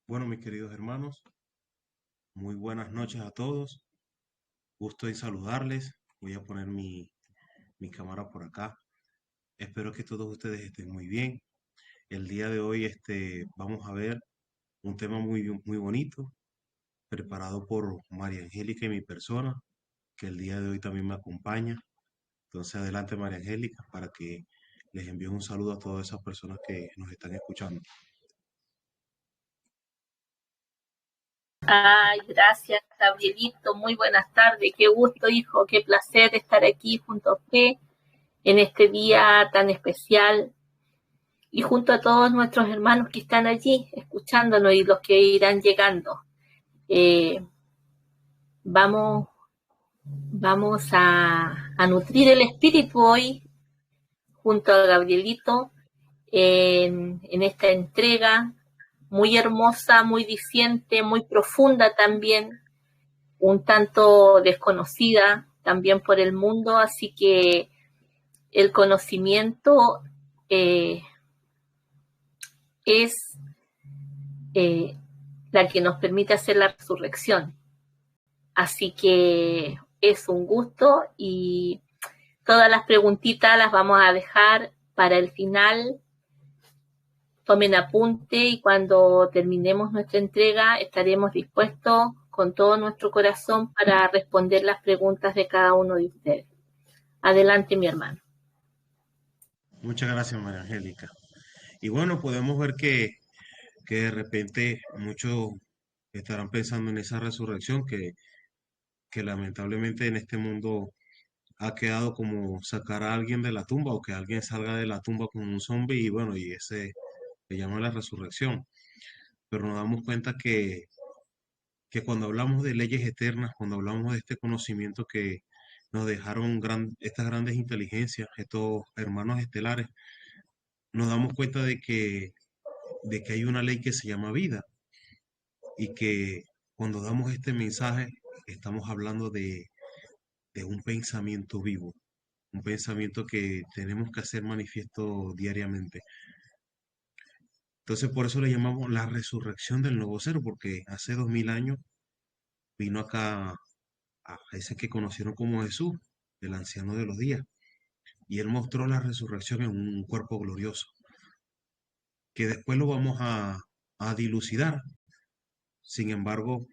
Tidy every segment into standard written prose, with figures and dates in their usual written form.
Bueno, mis queridos hermanos, muy buenas noches a todos. Gusto en saludarles. Voy a poner mi cámara por acá. Espero que todos ustedes estén muy bien. El día de hoy vamos a ver un tema muy bonito, preparado por María Angélica y mi persona, que el día de hoy también me acompaña. Entonces, adelante María Angélica, para que les envíe un saludo a todas esas personas que nos están escuchando. Ay, gracias, Gabrielito. Muy buenas tardes. Qué gusto, hijo. Qué placer estar aquí junto a usted en este día tan especial y junto a todos nuestros hermanos que están allí escuchándonos y los que irán llegando. Eh, vamos vamos a nutrir el espíritu hoy junto a Gabrielito en esta entrega muy hermosa, muy diciente, muy profunda también, un tanto desconocida también por el mundo, así que el conocimiento eh, es eh, la que nos permite hacer la resurrección. Así que es un gusto y todas las preguntitas las vamos a dejar para el final. Tomen apunte y cuando terminemos nuestra entrega estaremos dispuestos con todo nuestro corazón para responder las preguntas de cada uno de ustedes. Adelante, mi hermano. Muchas gracias, María Angélica. Y bueno, podemos ver que de repente muchos estarán pensando en esa resurrección que lamentablemente en este mundo ha quedado como sacar a alguien de la tumba o que alguien salga de la tumba con un zombie y bueno, y ese se llama la resurrección. Pero nos damos cuenta que cuando hablamos de leyes eternas, cuando hablamos de este conocimiento que nos dejaron estas grandes inteligencias, estos hermanos estelares, nos damos cuenta de que hay una ley que se llama vida y que cuando damos este mensaje estamos hablando de un pensamiento vivo, un pensamiento que tenemos que hacer manifiesto diariamente. Entonces por eso le llamamos la resurrección del nuevo ser, porque hace 2000 años vino acá a ese que conocieron como Jesús, el anciano de los días, y él mostró la resurrección en un cuerpo glorioso, que después lo vamos a dilucidar. Sin embargo,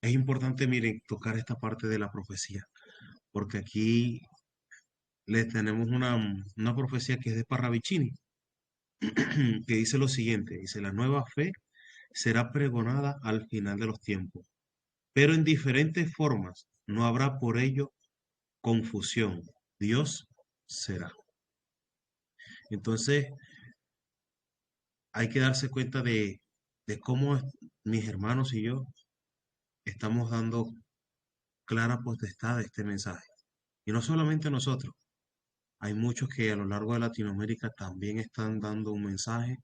es importante, miren, tocar esta parte de la profecía, porque aquí le tenemos una profecía que es de Parravicini, que dice lo siguiente, dice, la nueva fe será pregonada al final de los tiempos, pero en diferentes formas, no habrá por ello confusión. Dios será. Entonces, hay que darse cuenta de cómo mis hermanos y yo estamos dando clara potestad de este mensaje. Y no solamente nosotros, hay muchos que a lo largo de Latinoamérica también están dando un mensaje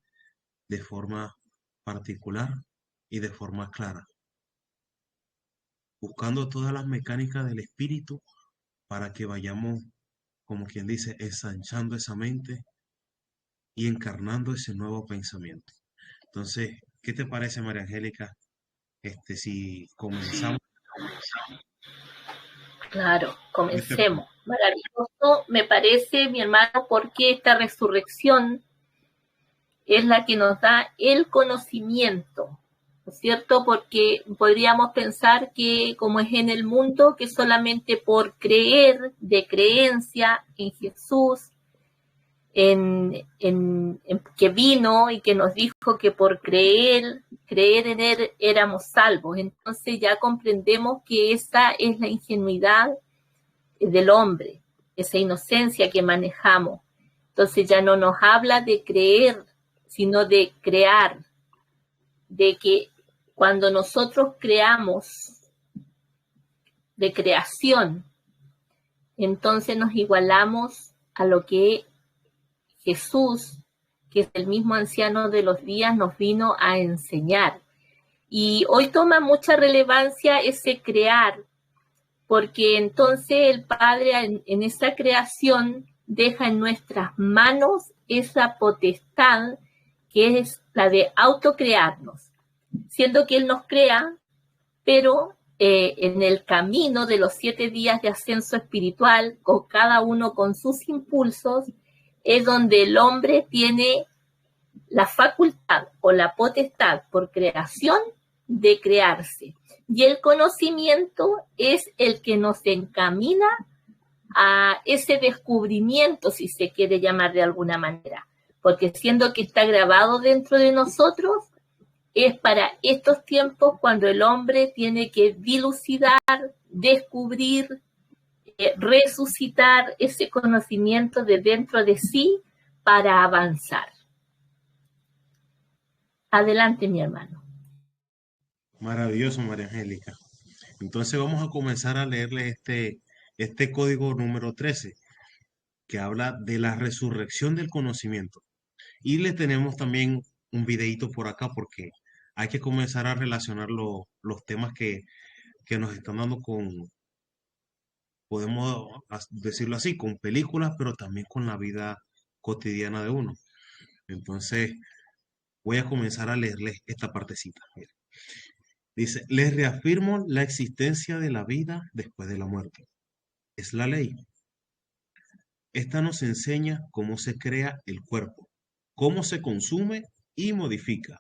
de forma particular y de forma clara, buscando todas las mecánicas del espíritu para que vayamos, como quien dice, ensanchando esa mente y encarnando ese nuevo pensamiento. Entonces, ¿qué te parece, María Angélica? Si comenzamos, Claro, ¿qué te- comencemos. Maravilloso, me parece, mi hermano, porque esta resurrección es la que nos da el conocimiento, ¿no es cierto? Porque podríamos pensar que como es en el mundo, que solamente por creer, de creencia en Jesús, en que vino y que nos dijo que por creer en Él éramos salvos. Entonces ya comprendemos que esa es la ingenuidad del hombre, esa inocencia que manejamos. Entonces ya no nos habla de creer, sino de crear, de que cuando nosotros creamos de creación, entonces nos igualamos a lo que Jesús, que es el mismo anciano de los días, nos vino a enseñar. Y hoy toma mucha relevancia ese crear, porque entonces el Padre en esa creación deja en nuestras manos esa potestad que es la de autocrearnos. siendo que Él nos crea, pero en el camino de los 7 días de ascenso espiritual, con cada uno con sus impulsos, es donde el hombre tiene la facultad o la potestad por creación de crearse. Y el conocimiento es el que nos encamina a ese descubrimiento, si se quiere llamar de alguna manera. Porque siendo que está grabado dentro de nosotros, es para estos tiempos cuando el hombre tiene que dilucidar, descubrir, resucitar ese conocimiento de dentro de sí para avanzar. Adelante, mi hermano. Maravilloso, María Angélica. Entonces vamos a comenzar a leerle este código número 13 que habla de la resurrección del conocimiento. Y le tenemos también un videíto por acá porque hay que comenzar a relacionar los temas que nos están dando podemos decirlo así, con películas, pero también con la vida cotidiana de uno. Entonces voy a comenzar a leerles esta partecita. Mira. Dice, les reafirmo la existencia de la vida después de la muerte. Es la ley. Esta nos enseña cómo se crea el cuerpo, cómo se consume y modifica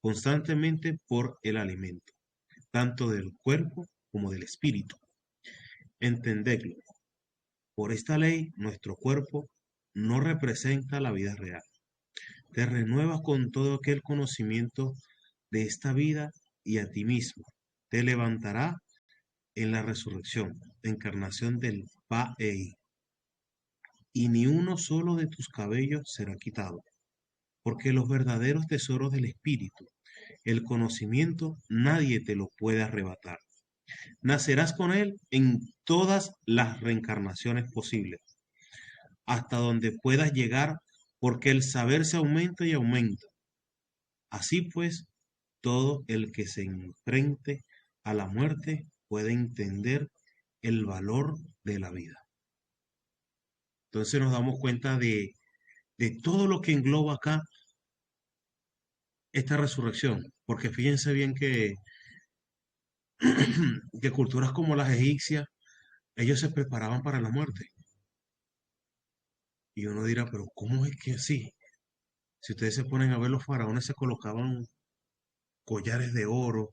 constantemente por el alimento, tanto del cuerpo como del espíritu. Entendedlo. Por esta ley, nuestro cuerpo no representa la vida real. Te renuevas con todo aquel conocimiento de esta vida y a ti mismo. Te levantará en la resurrección, encarnación del Pa-Ei, y ni uno solo de tus cabellos será quitado, porque los verdaderos tesoros del espíritu, el conocimiento, nadie te lo puede arrebatar. Nacerás con él en todas las reencarnaciones posibles, hasta donde puedas llegar, porque el saber se aumenta y aumenta. Así pues, todo el que se enfrente a la muerte puede entender el valor de la vida. Entonces nos damos cuenta de todo lo que engloba acá esta resurrección, porque fíjense bien que culturas como las egipcias, ellos se preparaban para la muerte. Y uno dirá, pero ¿cómo es que así? Si ustedes se ponen a ver, los faraones se colocaban collares de oro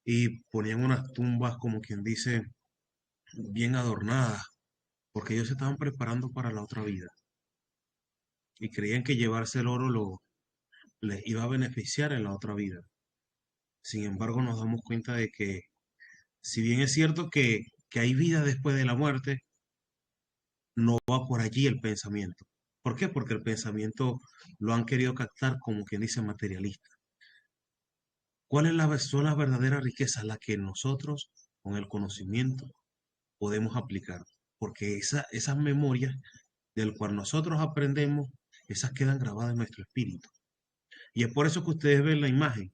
y ponían unas tumbas, como quien dice, bien adornadas, porque ellos se estaban preparando para la otra vida y creían que llevarse el oro les iba a beneficiar en la otra vida. Sin embargo, nos damos cuenta de que, si bien es cierto que hay vida después de la muerte, no va por allí el pensamiento. ¿Por qué? Porque el pensamiento lo han querido captar como quien dice materialista. Son las verdaderas riquezas? Las que nosotros, con el conocimiento, podemos aplicar. Porque esas memorias del cual nosotros aprendemos, esas quedan grabadas en nuestro espíritu. Y es por eso que ustedes ven la imagen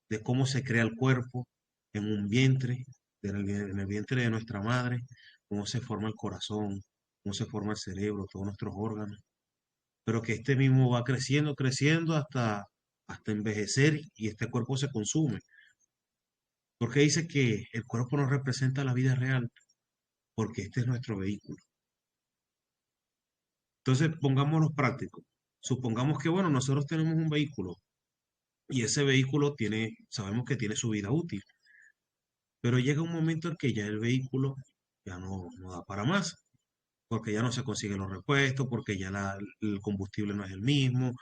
de cómo se crea el cuerpo en un vientre, en el vientre de nuestra madre, cómo se forma el corazón, cómo se forma el cerebro, todos nuestros órganos, pero que este mismo va creciendo, creciendo hasta envejecer y este cuerpo se consume. Porque dice que el cuerpo no representa la vida real, porque este es nuestro vehículo. Entonces, pongámoslo práctico. Supongamos que, bueno, nosotros tenemos un vehículo y ese vehículo sabemos que tiene su vida útil, pero llega un momento en que ya el vehículo ya no da para más, porque ya no se consiguen los repuestos, porque ya el combustible no es el mismo,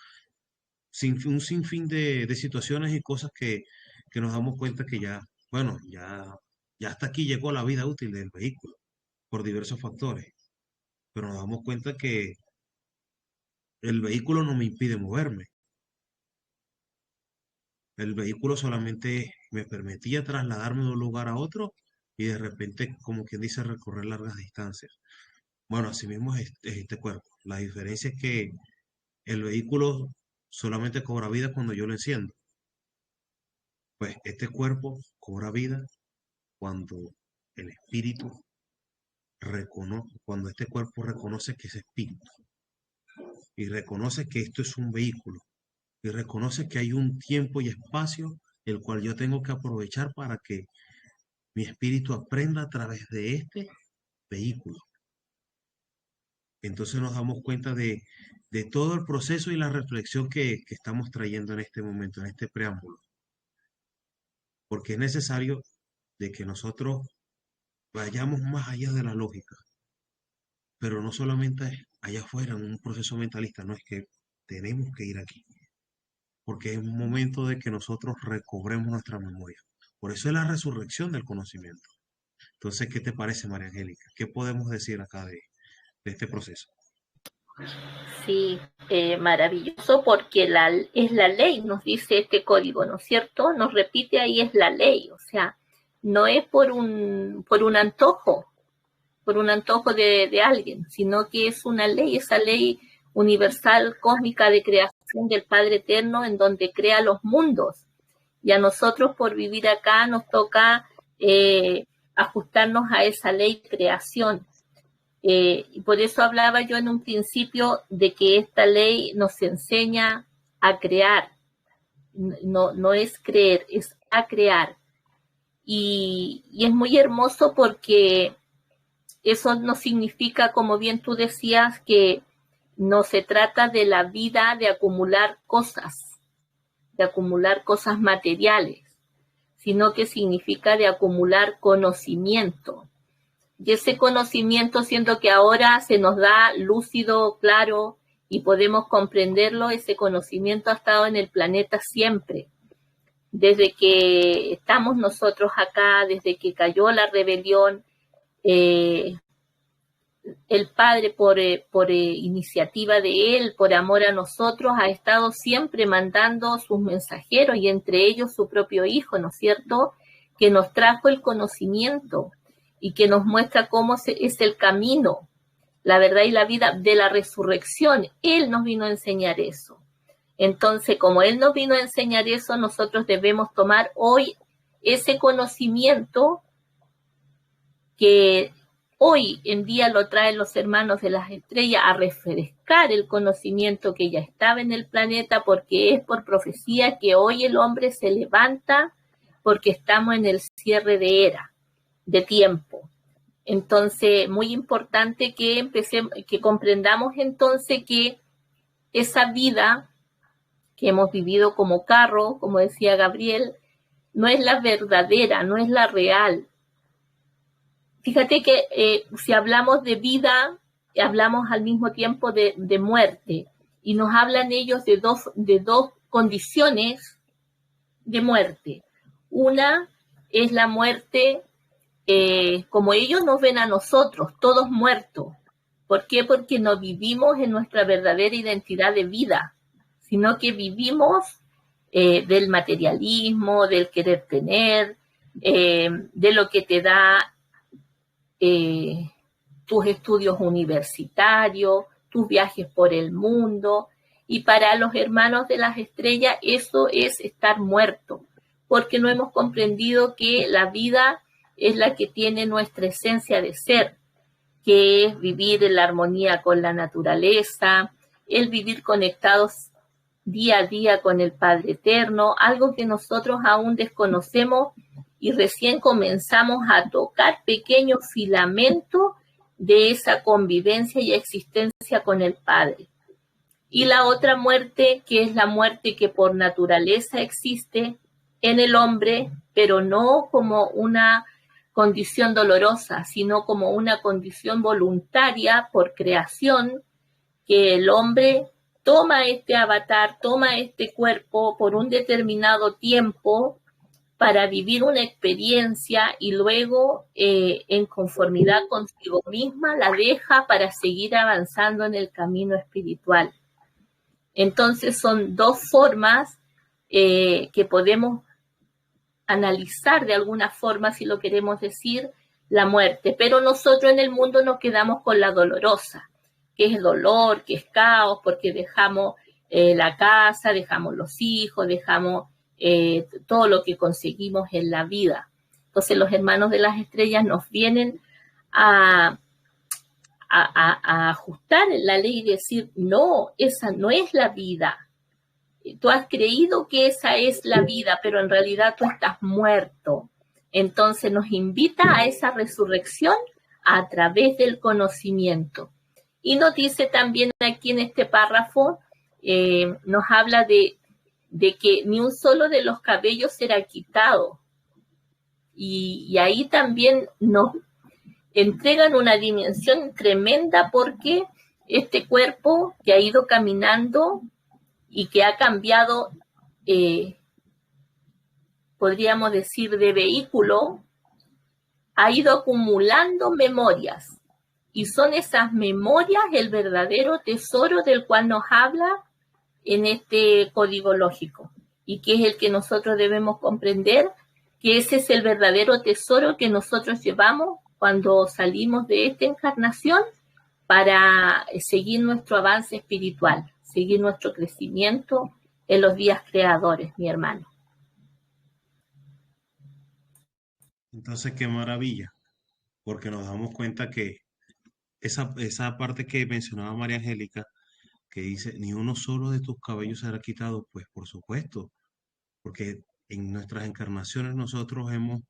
un sinfín de situaciones y cosas que nos damos cuenta que ya, bueno, ya hasta aquí llegó la vida útil del vehículo, por diversos factores, pero nos damos cuenta que el vehículo no me impide moverme. El vehículo solamente me permitía trasladarme de un lugar a otro y de repente, como quien dice, recorrer largas distancias. Bueno, así mismo es este cuerpo. La diferencia es que el vehículo solamente cobra vida cuando yo lo enciendo. Pues este cuerpo cobra vida cuando el espíritu cuando este cuerpo reconoce que es espíritu y reconoce que esto es un vehículo y reconoce que hay un tiempo y espacio el cual yo tengo que aprovechar para que mi espíritu aprenda a través de este vehículo. Entonces nos damos cuenta de todo el proceso y la reflexión que estamos trayendo en este momento, en este preámbulo, porque es necesario de que nosotros vayamos más allá de la lógica, pero no solamente allá afuera en un proceso mentalista, no es que tenemos que ir aquí, porque es un momento de que nosotros recobremos nuestra memoria. Por eso es la resurrección del conocimiento. Entonces, ¿qué te parece, María Angélica? ¿Qué podemos decir acá de este proceso? Sí, maravilloso porque es la ley, nos dice este código, ¿no es cierto? Nos repite ahí es la ley, o sea, no es por un antojo de alguien, sino que es una ley, esa ley universal cósmica de creación del Padre Eterno en donde crea los mundos. Y a nosotros por vivir acá nos toca ajustarnos a esa ley de creación. Y por eso hablaba yo en un principio de que esta ley nos enseña a crear, no es creer, es a crear. Y es muy hermoso porque eso no significa, como bien tú decías, que no se trata de la vida de acumular cosas materiales, sino que significa de acumular conocimiento. Y ese conocimiento, siendo que ahora se nos da lúcido, claro, y podemos comprenderlo, ese conocimiento ha estado en el planeta siempre. Desde que estamos nosotros acá, desde que cayó la rebelión, el Padre, por iniciativa de Él, por amor a nosotros, ha estado siempre mandando sus mensajeros y entre ellos su propio Hijo, ¿no es cierto?, que nos trajo el conocimiento y que nos muestra cómo es el camino, la verdad y la vida de la resurrección. Él nos vino a enseñar eso. Entonces, como Él nos vino a enseñar eso, nosotros debemos tomar hoy ese conocimiento que hoy en día lo traen los hermanos de las estrellas a refrescar el conocimiento que ya estaba en el planeta, porque es por profecía que hoy el hombre se levanta porque estamos en el cierre de era, de tiempo. Entonces, muy importante que comprendamos entonces que esa vida que hemos vivido como carro, como decía Gabriel, no es la verdadera, no es la real. Fíjate que si hablamos de vida, hablamos al mismo tiempo de muerte, y nos hablan ellos de dos condiciones de muerte. Una es la muerte como ellos nos ven a nosotros, todos muertos. ¿Por qué? Porque no vivimos en nuestra verdadera identidad de vida, sino que vivimos del materialismo, del querer tener, de lo que te da tus estudios universitarios, tus viajes por el mundo. Y para los hermanos de las estrellas eso es estar muerto, porque no hemos comprendido que la vida es la que tiene nuestra esencia de ser, que es vivir en la armonía con la naturaleza, el vivir conectados día a día con el Padre Eterno, algo que nosotros aún desconocemos y recién comenzamos a tocar pequeños filamentos de esa convivencia y existencia con el Padre. Y la otra muerte, que es la muerte que por naturaleza existe en el hombre, pero no como una condición dolorosa, sino como una condición voluntaria por creación, que el hombre toma este avatar, toma este cuerpo por un determinado tiempo para vivir una experiencia y luego en conformidad consigo misma la deja para seguir avanzando en el camino espiritual. Entonces son dos formas que podemos analizar de alguna forma, si lo queremos decir, la muerte. Pero nosotros en el mundo nos quedamos con la dolorosa, que es dolor, que es caos, porque dejamos la casa, dejamos los hijos, dejamos todo lo que conseguimos en la vida. Entonces los hermanos de las estrellas nos vienen a ajustar la ley y decir, no, esa no es la vida. tú has creído que esa es la vida, pero en realidad tú estás muerto. Entonces nos invita a esa resurrección a través del conocimiento. Y nos dice también aquí en este párrafo, nos habla de que ni un solo de los cabellos será quitado. Y ahí también nos entregan una dimensión tremenda porque este cuerpo que ha ido caminando y que ha cambiado, podríamos decir, de vehículo, ha ido acumulando memorias. Y son esas memorias el verdadero tesoro del cual nos habla en este código lógico. Y que es el que nosotros debemos comprender, que ese es el verdadero tesoro que nosotros llevamos cuando salimos de esta encarnación para seguir nuestro avance espiritual, seguir nuestro crecimiento en los días creadores, mi hermano. Entonces, qué maravilla, porque nos damos cuenta que esa parte que mencionaba María Angélica, que dice, ni uno solo de tus cabellos será quitado, pues por supuesto, porque en nuestras encarnaciones nosotros hemos,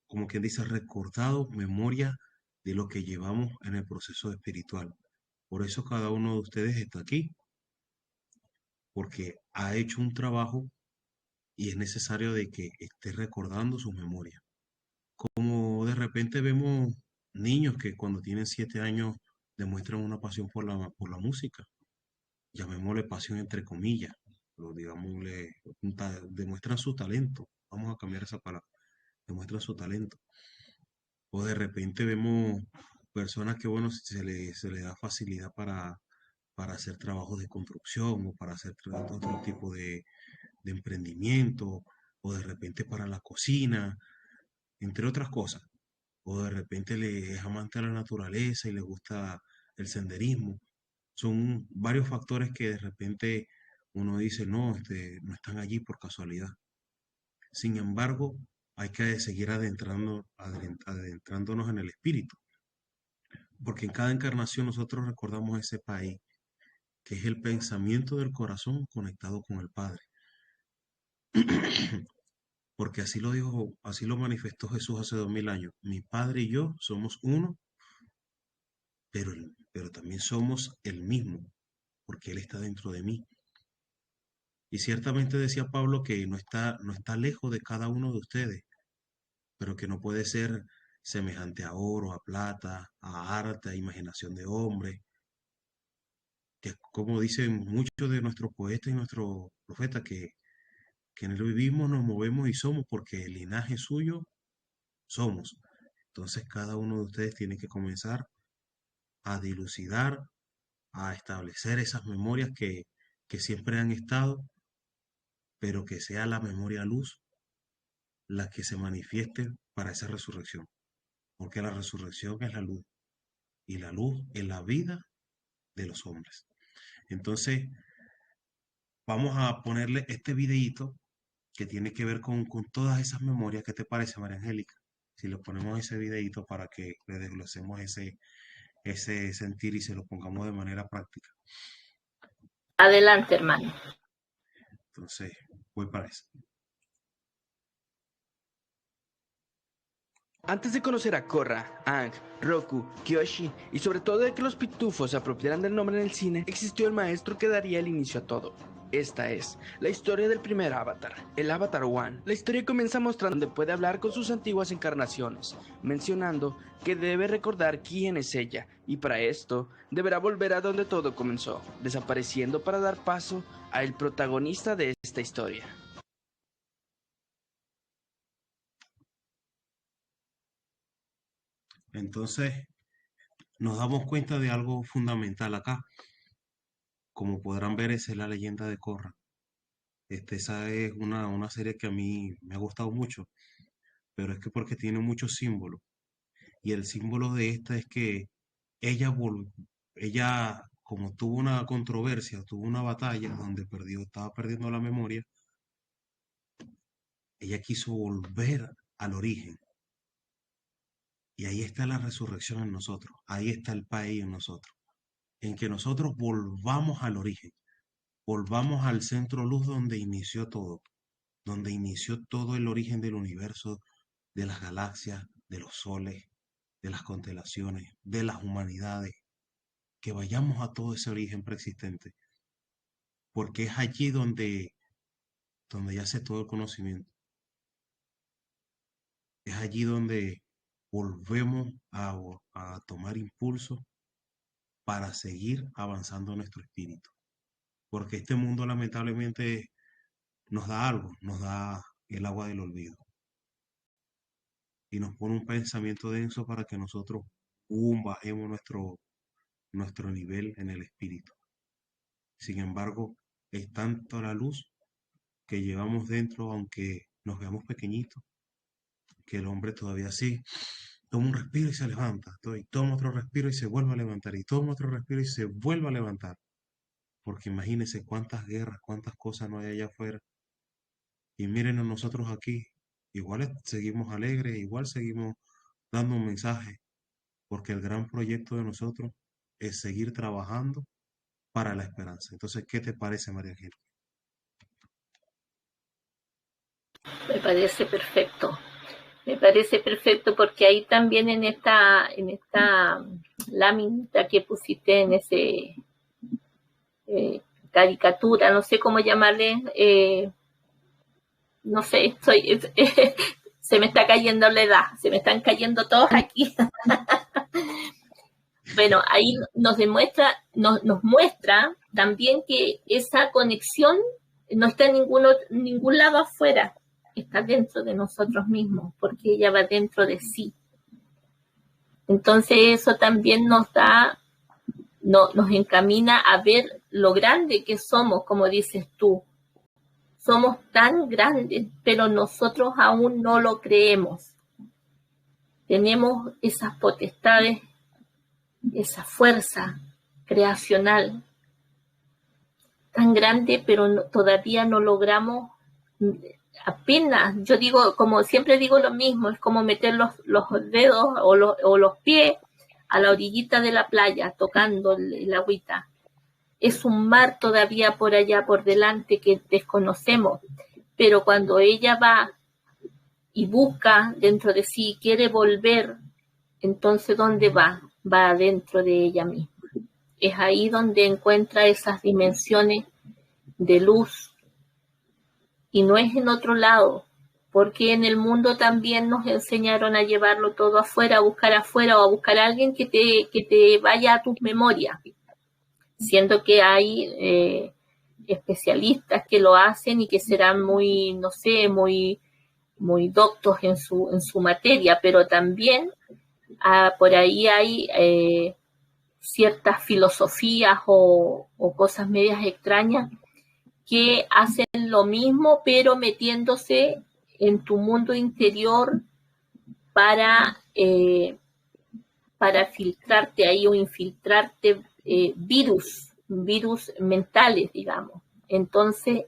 como quien dice, recordado memoria de lo que llevamos en el proceso espiritual. Por eso cada uno de ustedes está aquí, porque ha hecho un trabajo y es necesario de que esté recordando sus memorias. Como de repente vemos niños que cuando tienen 7 años demuestran una pasión por la música, llamémosle pasión entre comillas, pero digámosle, demuestran su talento, vamos a cambiar esa palabra, demuestran su talento. O de repente vemos personas que, bueno, se le da facilidad para hacer trabajos de construcción o para hacer otro tipo de emprendimiento, o de repente para la cocina, entre otras cosas. O de repente le es amante a la naturaleza y le gusta el senderismo. Son varios factores que de repente uno dice, no, no están allí por casualidad. Sin embargo, hay que seguir adentrándonos en el espíritu, porque en cada encarnación nosotros recordamos ese país, que es el pensamiento del corazón conectado con el Padre. Porque así lo dijo, así lo manifestó Jesús hace 2000 años. Mi Padre y yo somos uno, pero también somos el mismo, porque Él está dentro de mí. Y ciertamente decía Pablo que no está lejos de cada uno de ustedes, pero que no puede ser semejante a oro, a plata, a arte, a imaginación de hombre, que como dicen muchos de nuestros poetas y nuestros profetas, que en él vivimos, nos movemos y somos, porque el linaje suyo somos. Entonces cada uno de ustedes tiene que comenzar a dilucidar, a establecer esas memorias que siempre han estado, pero que sea la memoria luz la que se manifieste para esa resurrección, porque la resurrección es la luz y la luz es la vida de los hombres. Entonces, vamos a ponerle este videíto que tiene que ver con todas esas memorias. ¿Qué te parece, María Angélica? Si le ponemos ese videíto para que le desglosemos ese sentir y se lo pongamos de manera práctica. Adelante, hermano. Entonces, voy para eso. Antes de conocer a Korra, Aang, Roku, Kyoshi y sobre todo de que los pitufos se apropiaran del nombre en el cine, existió el maestro que daría el inicio a todo. Esta es la historia del primer Avatar, el Avatar One. La historia comienza mostrando donde puede hablar con sus antiguas encarnaciones, mencionando que debe recordar quién es ella, y para esto deberá volver a donde todo comenzó, desapareciendo para dar paso al protagonista de esta historia. Entonces, nos damos cuenta de algo fundamental acá. Como podrán ver, esa es la leyenda de Korra. Esa es una serie que a mí me ha gustado mucho, pero es que porque tiene muchos símbolos. Y el símbolo de esta es que ella, ella, como tuvo una controversia, tuvo una batalla donde estaba perdiendo la memoria, ella quiso volver al origen. Y ahí está la resurrección en nosotros, ahí está el país en nosotros, en que nosotros volvamos al origen, volvamos al centro luz donde inició todo el origen del universo, de las galaxias, de los soles, de las constelaciones, de las humanidades, que vayamos a todo ese origen preexistente, porque es allí donde yace todo el conocimiento. Es allí donde volvemos a tomar impulso para seguir avanzando nuestro espíritu. Porque este mundo lamentablemente nos da algo, nos da el agua del olvido. Y nos pone un pensamiento denso para que nosotros bajemos nuestro nivel en el espíritu. Sin embargo, es tanto la luz que llevamos dentro, aunque nos veamos pequeñitos, que el hombre todavía sí toma un respiro y se levanta, y toma otro respiro y se vuelve a levantar, y toma otro respiro y se vuelve a levantar. Porque imagínense cuántas guerras, cuántas cosas no hay allá afuera. Y miren a nosotros aquí, igual seguimos alegres, igual seguimos dando un mensaje, porque el gran proyecto de nosotros es seguir trabajando para la esperanza. Entonces, ¿qué te parece, María Ángel? Me parece perfecto. Me parece perfecto porque ahí también en esta lámina que pusiste en ese caricatura, no sé cómo llamarle, no sé, se me está cayendo la edad, se me están cayendo todos aquí. Bueno, ahí nos muestra también que esa conexión no está en ningún lado afuera, está dentro de nosotros mismos, porque ella va dentro de sí. Entonces eso también nos encamina a ver lo grande que somos, como dices tú. Somos tan grandes, pero nosotros aún no lo creemos. Tenemos esas potestades, esa fuerza creacional tan grande, pero todavía no logramos apenas. Yo digo, como siempre digo lo mismo, es como meter los dedos o los pies a la orillita de la playa, tocando el agüita. Es un mar todavía por allá, por delante, que desconocemos, pero cuando ella va y busca dentro de sí, quiere volver, entonces ¿dónde va? Va dentro de ella misma. Es ahí donde encuentra esas dimensiones de luz, y no es en otro lado, porque en el mundo también nos enseñaron a llevarlo todo afuera o a buscar a alguien que te vaya a tus memorias, siendo que hay especialistas que lo hacen y que serán muy, no sé, muy doctos en su materia, pero también por ahí hay ciertas filosofías o cosas medias extrañas que hacen lo mismo, pero metiéndose en tu mundo interior para filtrarte ahí o infiltrarte virus mentales, digamos. Entonces,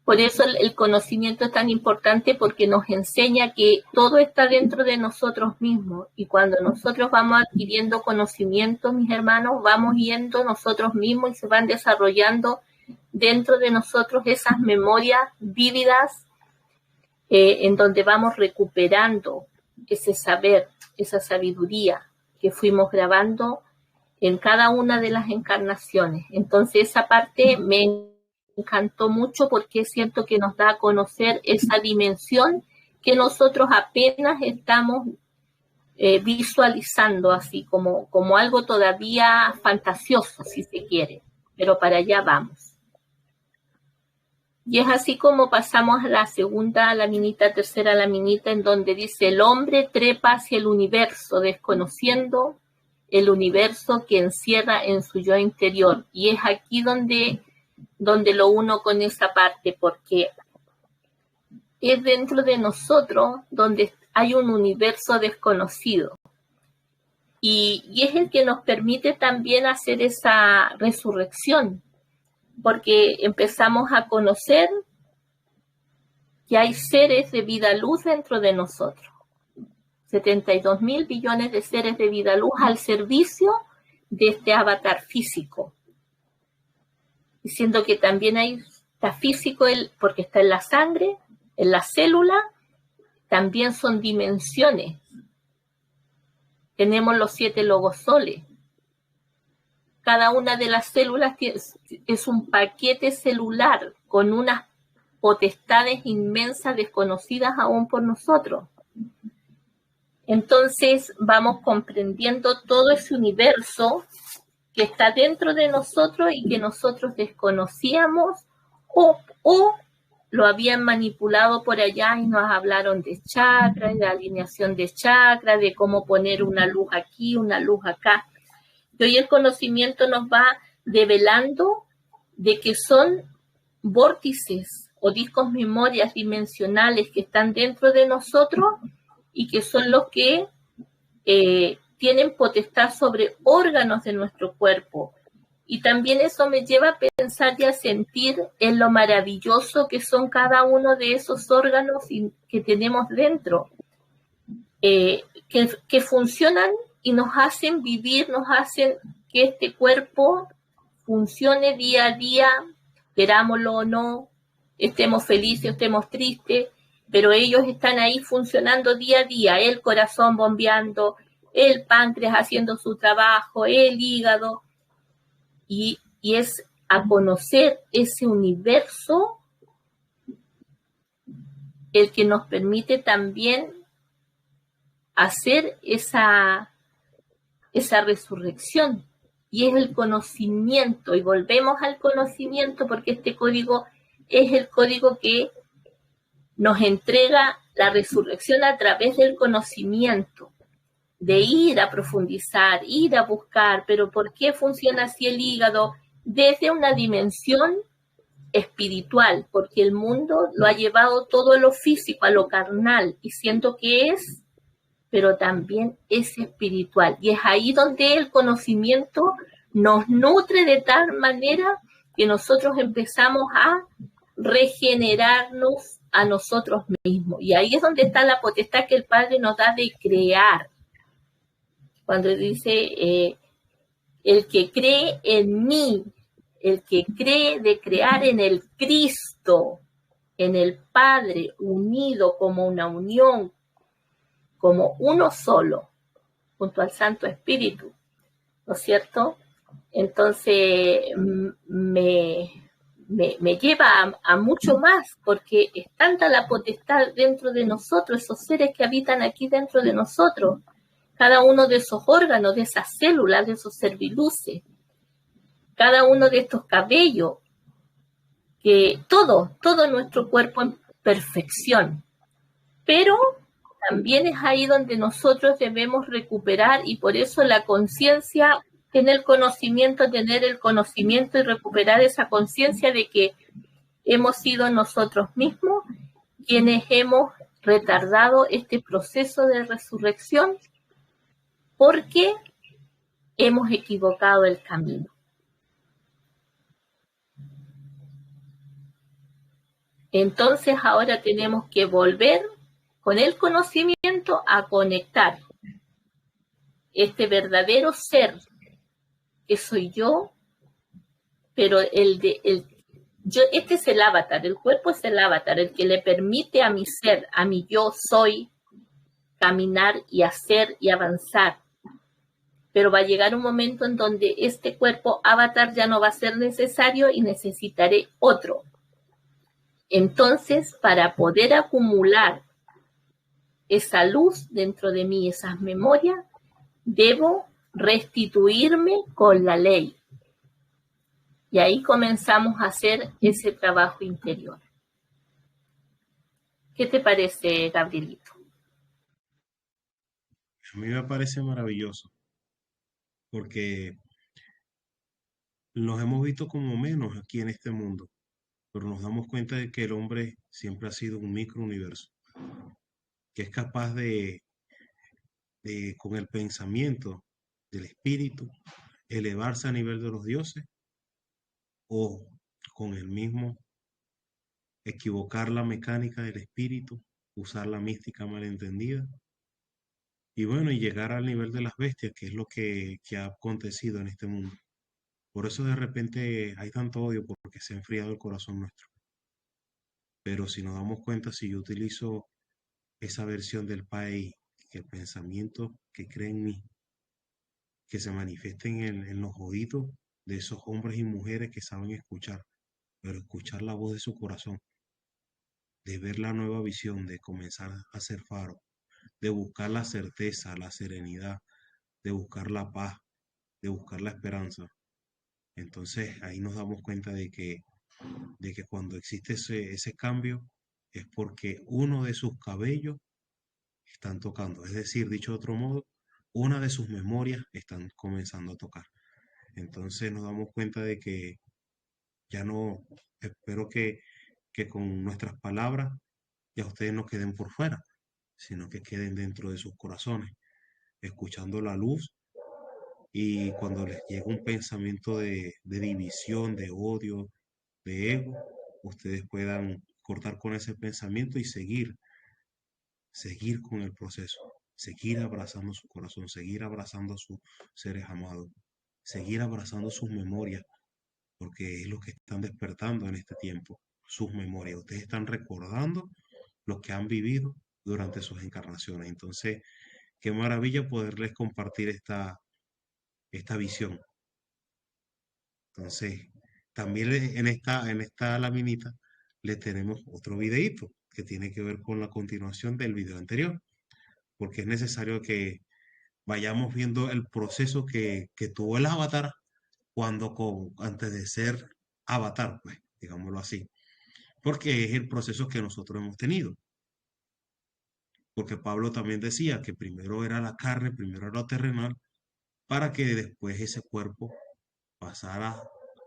por eso el conocimiento es tan importante, porque nos enseña que todo está dentro de nosotros mismos, y cuando nosotros vamos adquiriendo conocimiento, mis hermanos, vamos yendo nosotros mismos y se van desarrollando dentro de nosotros esas memorias vívidas en donde vamos recuperando ese saber, esa sabiduría que fuimos grabando en cada una de las encarnaciones. Entonces esa parte me encantó mucho, porque siento que nos da a conocer esa dimensión que nosotros apenas estamos visualizando, así como algo todavía fantasioso, si se quiere, pero para allá vamos. Y es así como pasamos a la segunda laminita, tercera laminita, en donde dice: el hombre trepa hacia el universo, desconociendo el universo que encierra en su yo interior. Y es aquí donde lo uno con esa parte, porque es dentro de nosotros donde hay un universo desconocido. Y es el que nos permite también hacer esa resurrección, porque empezamos a conocer que hay seres de vida luz dentro de nosotros. 72.000 billones de seres de vida luz al servicio de este avatar físico. diciendo que también está físico, porque está en la sangre, en la célula, también son dimensiones. Tenemos los 7 logosoles. Cada una de las células es un paquete celular con unas potestades inmensas desconocidas aún por nosotros. Entonces vamos comprendiendo todo ese universo que está dentro de nosotros y que nosotros desconocíamos o lo habían manipulado por allá y nos hablaron de chakras, de alineación de chakras, de cómo poner una luz aquí, una luz acá. Y hoy el conocimiento nos va develando de que son vórtices o discos memorias dimensionales que están dentro de nosotros y que son los que tienen potestad sobre órganos de nuestro cuerpo. Y también eso me lleva a pensar y a sentir en lo maravilloso que son cada uno de esos órganos que tenemos dentro, que funcionan y nos hacen vivir, nos hacen que este cuerpo funcione día a día, querámoslo o no, estemos felices, estemos tristes, pero ellos están ahí funcionando día a día, el corazón bombeando, el páncreas haciendo su trabajo, el hígado, y es a conocer ese universo el que nos permite también hacer esa resurrección, y es el conocimiento, y volvemos al conocimiento porque este código es el código que nos entrega la resurrección a través del conocimiento, de ir a profundizar, ir a buscar, pero ¿por qué funciona así el hígado? Desde una dimensión espiritual, porque el mundo lo ha llevado todo a lo físico, a lo carnal, y siento que es, pero también es espiritual. Y es ahí donde el conocimiento nos nutre de tal manera que nosotros empezamos a regenerarnos a nosotros mismos. Y ahí es donde está la potestad que el Padre nos da de crear. Cuando dice, el que cree en mí, el que cree de crear en el Cristo, en el Padre, unido como una unión, como uno solo, junto al Santo Espíritu, ¿no es cierto? Entonces me lleva a mucho más, porque es tanta la potestad dentro de nosotros, esos seres que habitan aquí dentro de nosotros, cada uno de esos órganos, de esas células, de esos serviluces, cada uno de estos cabellos, que todo nuestro cuerpo en perfección. Pero también es ahí donde nosotros debemos recuperar, y por eso la conciencia, tener el conocimiento y recuperar esa conciencia de que hemos sido nosotros mismos quienes hemos retardado este proceso de resurrección porque hemos equivocado el camino. Entonces ahora tenemos que volver con el conocimiento a conectar este verdadero ser que soy yo, pero este es el avatar, el cuerpo es el avatar, el que le permite a mi ser, a mi yo soy, caminar y hacer y avanzar. Pero va a llegar un momento en donde este cuerpo avatar ya no va a ser necesario y necesitaré otro. Entonces, para poder acumular esa luz dentro de mí, esas memorias, debo restituirme con la ley. Y ahí comenzamos a hacer ese trabajo interior. ¿Qué te parece, Gabrielito? A mí me parece maravilloso, porque nos hemos visto como menos aquí en este mundo, pero nos damos cuenta de que el hombre siempre ha sido un microuniverso, que es capaz con el pensamiento del espíritu, elevarse a nivel de los dioses, o con el mismo equivocar la mecánica del espíritu, usar la mística malentendida, y bueno, y llegar al nivel de las bestias, que es lo que ha acontecido en este mundo. Por eso de repente hay tanto odio porque se ha enfriado el corazón nuestro. Pero si nos damos cuenta, si yo utilizo esa versión del país, que el pensamiento que cree en mí, que se manifieste en los oídos de esos hombres y mujeres que saben escuchar, pero escuchar la voz de su corazón, de ver la nueva visión, de comenzar a ser faro, de buscar la certeza, la serenidad, de buscar la paz, de buscar la esperanza. Entonces ahí nos damos cuenta de que cuando existe ese cambio es porque uno de sus cabellos están tocando. Es decir, dicho de otro modo, una de sus memorias están comenzando a tocar. Entonces nos damos cuenta de que ya no, espero que con nuestras palabras ya ustedes no queden por fuera, sino que queden dentro de sus corazones, escuchando la luz y cuando les llega un pensamiento de división, de odio, de ego, ustedes puedan cortar con ese pensamiento y seguir con el proceso, seguir abrazando su corazón, seguir abrazando a sus seres amados, seguir abrazando sus memorias, porque es lo que están despertando en este tiempo, sus memorias. Ustedes están recordando lo que han vivido durante sus encarnaciones. Entonces, qué maravilla poderles compartir esta visión. Entonces, también en esta laminita le tenemos otro videíto que tiene que ver con la continuación del video anterior, porque es necesario que vayamos viendo el proceso que tuvo el avatar antes de ser avatar, pues, digámoslo así, porque es el proceso que nosotros hemos tenido. Porque Pablo también decía que primero era la carne, primero era lo terrenal, para que después ese cuerpo pasara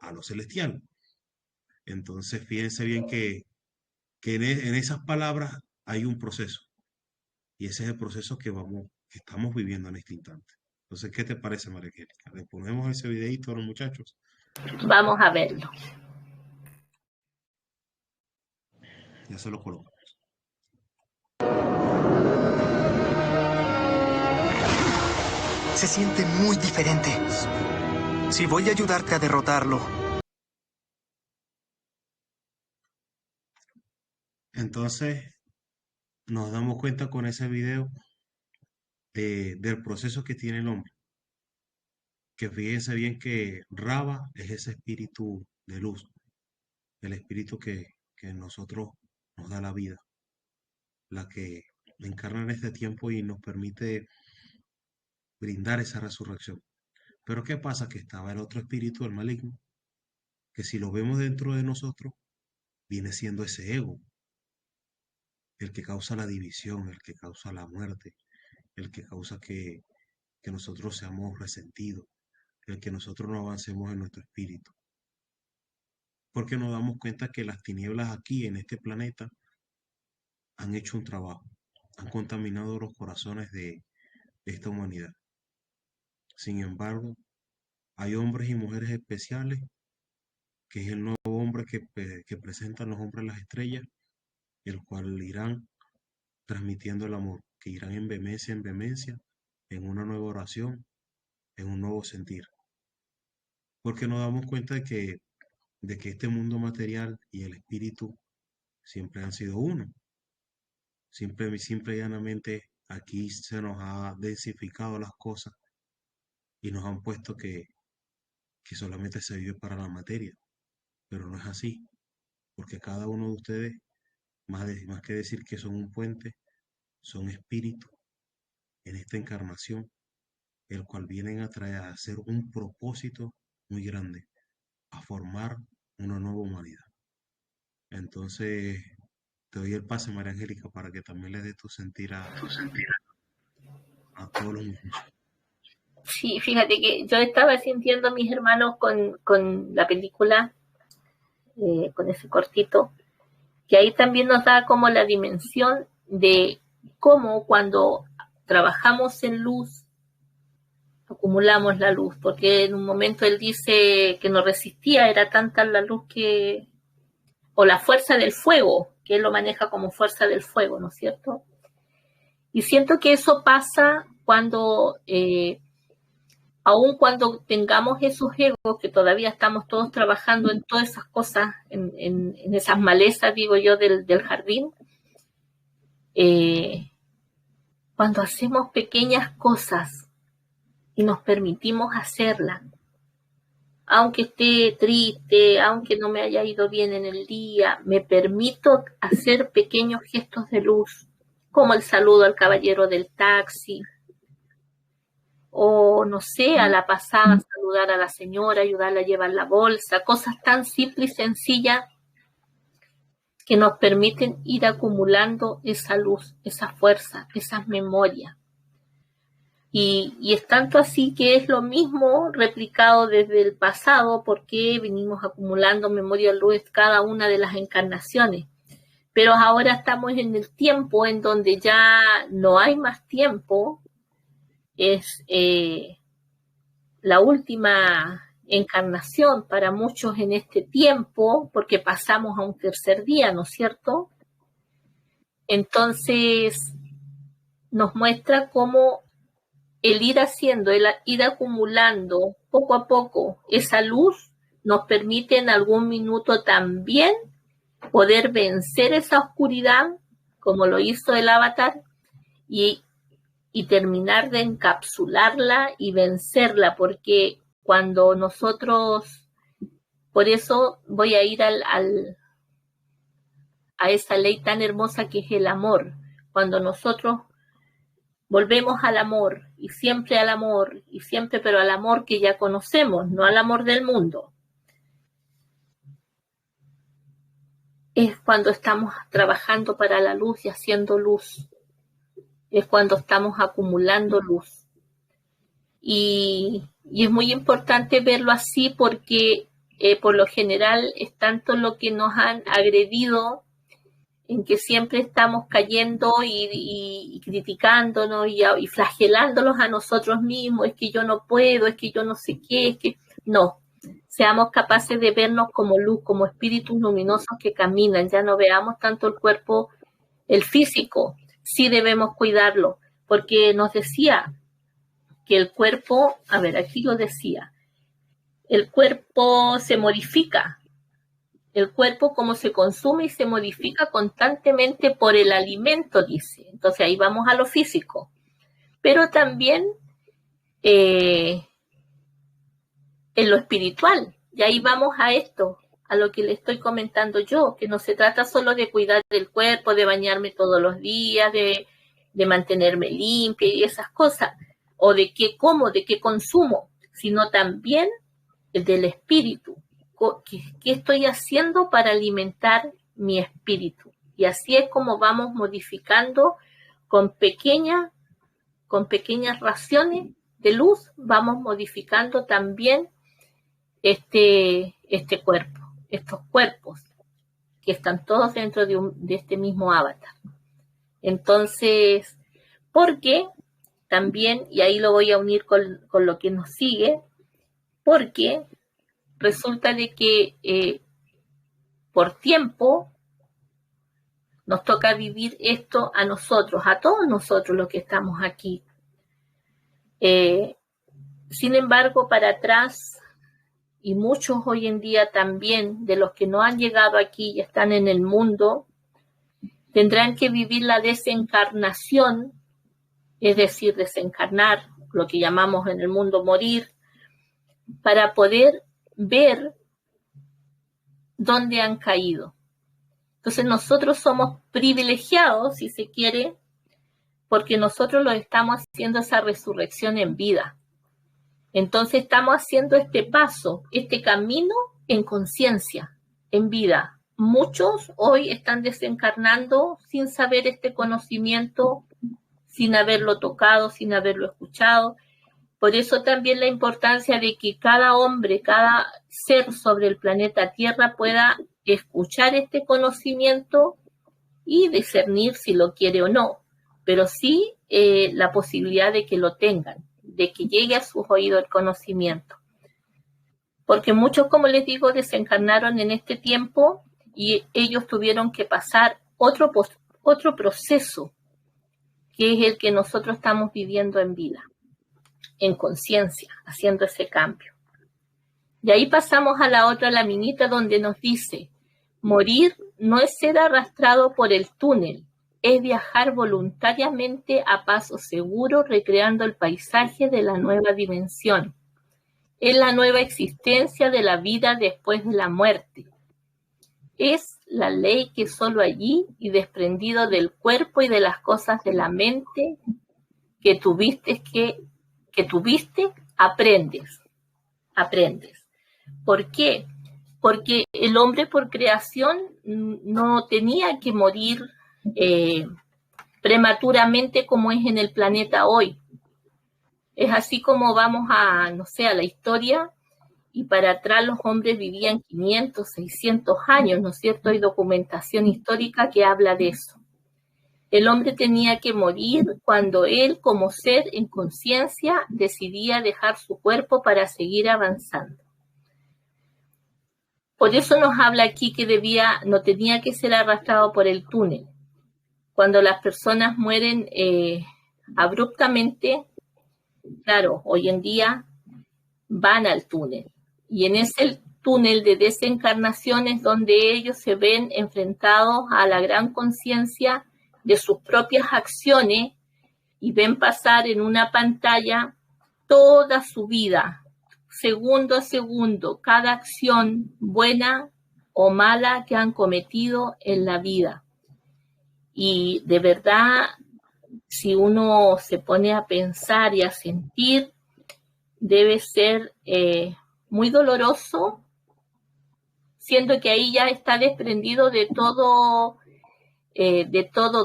a lo celestial. Entonces, fíjense bien que en esas palabras hay un proceso, y ese es el proceso que estamos viviendo en este instante. Entonces, ¿qué te parece, María Angélica? Le ponemos ese videito a los muchachos. Vamos a verlo. Ya se lo coloco. Se siente muy diferente. Sí, voy a ayudarte a derrotarlo. Entonces, nos damos cuenta con ese video del proceso que tiene el hombre. Que fíjense bien que Raba es ese espíritu de luz, el espíritu que en nosotros nos da la vida, la que encarna en este tiempo y nos permite brindar esa resurrección. Pero ¿qué pasa? Que estaba el otro espíritu, el maligno, que si lo vemos dentro de nosotros, viene siendo ese ego, el que causa la división, el que causa la muerte, el que causa que nosotros seamos resentidos, el que nosotros no avancemos en nuestro espíritu. Porque nos damos cuenta que las tinieblas aquí en este planeta han hecho un trabajo, han contaminado los corazones de esta humanidad. Sin embargo, hay hombres y mujeres especiales, que es el nuevo hombre que presentan los hombres las estrellas, el cual irán transmitiendo el amor, que irán en vehemencia, en una nueva oración, en un nuevo sentir. Porque nos damos cuenta de que este mundo material y el espíritu siempre han sido uno. Simple y llanamente aquí se nos ha densificado las cosas y nos han puesto que solamente se vive para la materia, pero no es así, porque cada uno de ustedes, más que decir que son un puente, son espíritus en esta encarnación, el cual vienen a traer a hacer un propósito muy grande, a formar una nueva humanidad. Entonces, te doy el pase, María Angélica, para que también le des tu sentir a todos los muchachos. Sí, fíjate que yo estaba sintiendo a mis hermanos con la película, con ese cortito, que ahí también nos da como la dimensión de cómo cuando trabajamos en luz, acumulamos la luz, porque en un momento él dice que no resistía, era tanta la luz o la fuerza del fuego, que él lo maneja como fuerza del fuego, ¿no es cierto? Y siento que eso pasa cuando aun cuando tengamos esos egos, que todavía estamos todos trabajando en todas esas cosas, en esas malezas, digo yo, del jardín, cuando hacemos pequeñas cosas y nos permitimos hacerlas, aunque esté triste, aunque no me haya ido bien en el día, me permito hacer pequeños gestos de luz, como el saludo al caballero del taxi, o no sé, a la pasada saludar a la señora, ayudarla a llevar la bolsa, cosas tan simples y sencillas que nos permiten ir acumulando esa luz, esa fuerza, esas memorias. Y es tanto así que es lo mismo replicado desde el pasado, porque venimos acumulando memoria de luz cada una de las encarnaciones. Pero ahora estamos en el tiempo en donde ya no hay más tiempo, es la última encarnación para muchos en este tiempo, porque pasamos a un tercer día, ¿no es cierto? Entonces nos muestra cómo el ir haciendo, el ir acumulando poco a poco esa luz nos permite en algún minuto también poder vencer esa oscuridad, como lo hizo el avatar, y terminar de encapsularla y vencerla, porque cuando nosotros, por eso voy a ir a esa ley tan hermosa que es el amor, cuando nosotros volvemos al amor, y siempre al amor, y siempre, pero al amor que ya conocemos, no al amor del mundo. Es cuando estamos trabajando para la luz y haciendo luz. Es cuando estamos acumulando luz. Y es muy importante verlo así porque por lo general es tanto lo que nos han agredido, en que siempre estamos cayendo y criticándonos y flagelándonos a nosotros mismos, es que yo no puedo, es que yo no sé qué, es que no. Seamos capaces de vernos como luz, como espíritus luminosos que caminan, ya no veamos tanto el cuerpo, el físico, sí debemos cuidarlo, porque nos decía que el cuerpo, a ver, aquí lo decía, el cuerpo se modifica. El cuerpo como se consume y se modifica constantemente por el alimento, dice. Entonces ahí vamos a lo físico. Pero también en lo espiritual. Y ahí vamos a esto, a lo que le estoy comentando yo, que no se trata solo de cuidar del cuerpo, de bañarme todos los días, de mantenerme limpia y esas cosas, o de qué como, de qué consumo, sino también del espíritu. ¿Qué estoy haciendo para alimentar mi espíritu? Y así es como vamos modificando con pequeñas raciones de luz, vamos modificando también este cuerpo, estos cuerpos que están todos dentro de este mismo avatar. Entonces, porque también, y ahí lo voy a unir con lo que nos sigue, porque resulta de que por tiempo nos toca vivir esto a nosotros, a todos nosotros los que estamos aquí. Sin embargo, para atrás, y muchos hoy en día también de los que no han llegado aquí y están en el mundo, tendrán que vivir la desencarnación, es decir, desencarnar, lo que llamamos en el mundo morir, para poder ver dónde han caído. Entonces nosotros somos privilegiados, si se quiere, porque nosotros lo estamos haciendo esa resurrección en vida. Entonces estamos haciendo este paso, este camino en conciencia, en vida. Muchos hoy están desencarnando sin saber este conocimiento, sin haberlo tocado, sin haberlo escuchado. Por eso también la importancia de que cada hombre, cada ser sobre el planeta Tierra pueda escuchar este conocimiento y discernir si lo quiere o no, pero sí la posibilidad de que lo tengan, de que llegue a sus oídos el conocimiento. Porque muchos, como les digo, desencarnaron en este tiempo y ellos tuvieron que pasar otro proceso, que es el que nosotros estamos viviendo en vida. en conciencia, haciendo ese cambio. Y ahí pasamos a la otra laminita donde nos dice, morir no es ser arrastrado por el túnel, es viajar voluntariamente a paso seguro, recreando el paisaje de la nueva dimensión. Es la nueva existencia de la vida después de la muerte. Es la ley que solo allí y desprendido del cuerpo y de las cosas de la mente que tuviste, aprendes. ¿Por qué? Porque el hombre por creación no tenía que morir prematuramente como es en el planeta hoy. Es así como vamos a la historia, y para atrás los hombres vivían 500, 600 años, ¿no es cierto? Hay documentación histórica que habla de eso. El hombre tenía que morir cuando él, como ser en conciencia, decidía dejar su cuerpo para seguir avanzando. Por eso nos habla aquí que no tenía que ser arrastrado por el túnel. Cuando las personas mueren abruptamente, claro, hoy en día van al túnel. Y en ese túnel de desencarnaciones donde ellos se ven enfrentados a la gran conciencia de sus propias acciones y ven pasar en una pantalla toda su vida, segundo a segundo, cada acción buena o mala que han cometido en la vida. Y de verdad, si uno se pone a pensar y a sentir, debe ser muy doloroso, siendo que ahí ya está desprendido de todo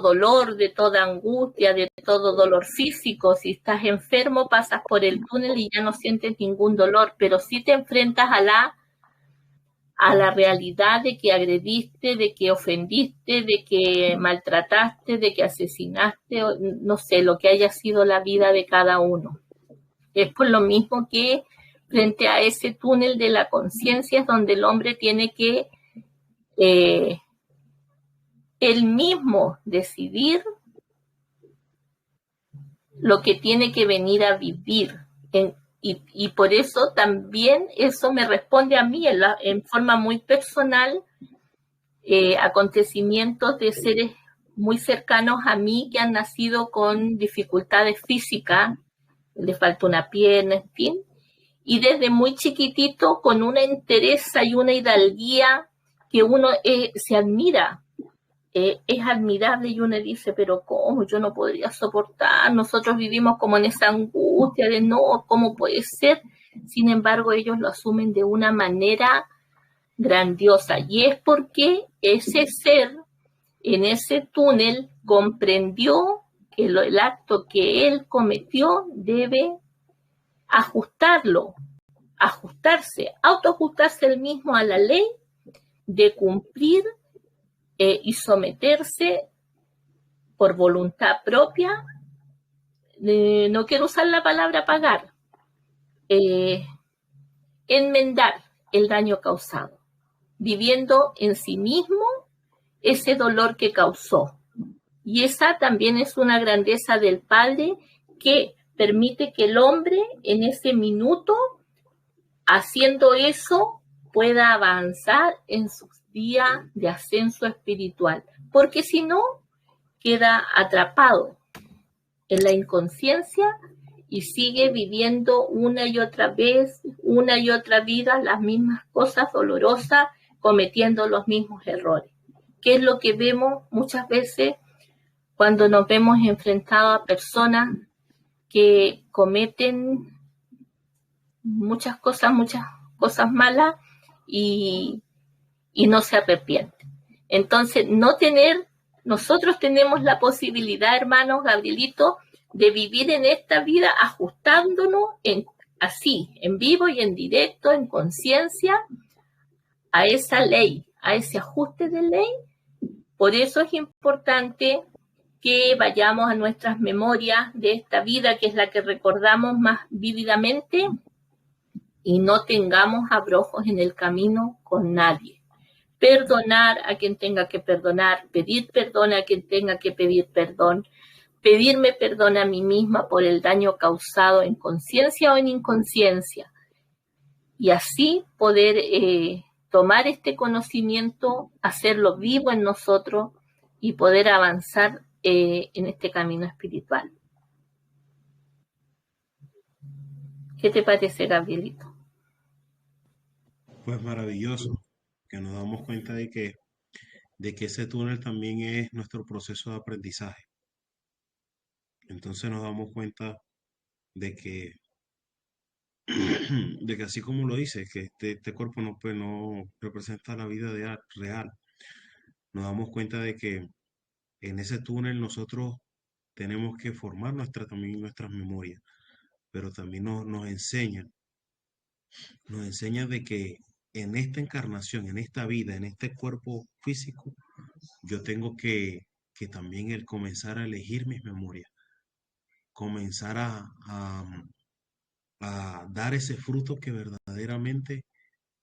dolor, de toda angustia, de todo dolor físico. Si estás enfermo, pasas por el túnel y ya no sientes ningún dolor, pero sí te enfrentas a la realidad de que agrediste, de que ofendiste, de que maltrataste, de que asesinaste, no sé, lo que haya sido la vida de cada uno. Es por lo mismo que frente a ese túnel de la conciencia es donde el hombre tiene que él mismo decidir lo que tiene que venir a vivir. Y por eso también eso me responde a mí en forma muy personal, acontecimientos de seres muy cercanos a mí que han nacido con dificultades físicas, le falta una pierna, en fin, y desde muy chiquitito con una entereza y una hidalguía que uno se admira. Es admirable y uno dice, pero ¿cómo? Yo no podría soportar, nosotros vivimos como en esa angustia de no, ¿cómo puede ser? Sin embargo, ellos lo asumen de una manera grandiosa, y es porque ese ser en ese túnel comprendió que el acto que él cometió debe autoajustarse él mismo a la ley de cumplir y someterse por voluntad propia, no quiero usar la palabra pagar, enmendar el daño causado, viviendo en sí mismo ese dolor que causó. Y esa también es una grandeza del Padre, que permite que el hombre en ese minuto, haciendo eso, pueda avanzar en sus días de ascenso espiritual, porque si no, queda atrapado en la inconsciencia y sigue viviendo una y otra vez, una y otra vida, las mismas cosas dolorosas, cometiendo los mismos errores. ¿Qué es lo que vemos muchas veces cuando nos vemos enfrentados a personas que cometen muchas cosas malas y no se arrepienten? Entonces, nosotros tenemos la posibilidad, hermanos, Gabrielito, de vivir en esta vida ajustándonos así, en vivo y en directo, en conciencia, a esa ley, a ese ajuste de ley. Por eso es importante que vayamos a nuestras memorias de esta vida, que es la que recordamos más vívidamente, y no tengamos abrojos en el camino con nadie. Perdonar a quien tenga que perdonar, pedir perdón a quien tenga que pedir perdón, pedirme perdón a mí misma por el daño causado en conciencia o en inconsciencia, y así poder tomar este conocimiento, hacerlo vivo en nosotros y poder avanzar en este camino espiritual. ¿Qué te parece, Gabrielito? Pues maravilloso, que nos damos cuenta de que ese túnel también es nuestro proceso de aprendizaje. Entonces nos damos cuenta de que, de que así como lo dice, que este cuerpo no, pues, no representa la vida real. Nos damos cuenta de que en ese túnel nosotros tenemos que formar también nuestras memorias, pero también nos enseña de que en esta encarnación, en esta vida, en este cuerpo físico, yo tengo que también el comenzar a elegir mis memorias, comenzar a dar ese fruto que verdaderamente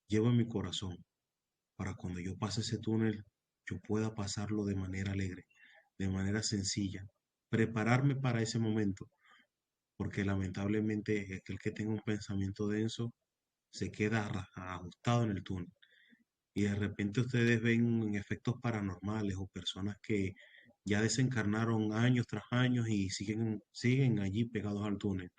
llevo en mi corazón, para cuando yo pase ese túnel, yo pueda pasarlo de manera alegre, de manera sencilla, prepararme para ese momento, porque lamentablemente aquel que tenga un pensamiento denso se queda ajustado en el túnel. Y de repente ustedes ven efectos paranormales o personas que ya desencarnaron años tras años y siguen allí pegados al túnel,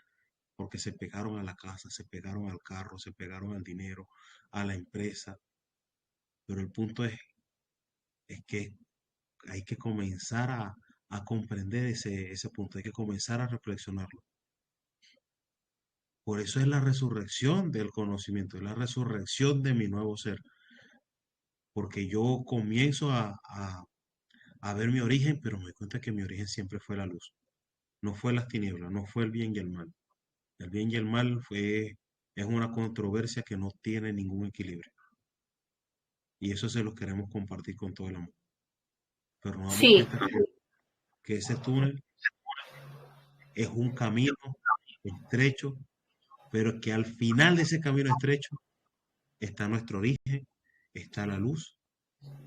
porque se pegaron a la casa, se pegaron al carro, se pegaron al dinero, a la empresa. Pero el punto es que hay que comenzar a comprender ese punto, hay que comenzar a reflexionarlo. Por eso es la resurrección del conocimiento, es la resurrección de mi nuevo ser, porque yo comienzo a ver mi origen, pero me doy cuenta que mi origen siempre fue la luz, no fue las tinieblas, no fue el bien y el mal. El bien y el mal es una controversia que no tiene ningún equilibrio. Y eso se lo queremos compartir con todo el amor. Pero nos damos Sí, cuenta que ese túnel es un camino estrecho, pero que al final de ese camino estrecho está nuestro origen, está la luz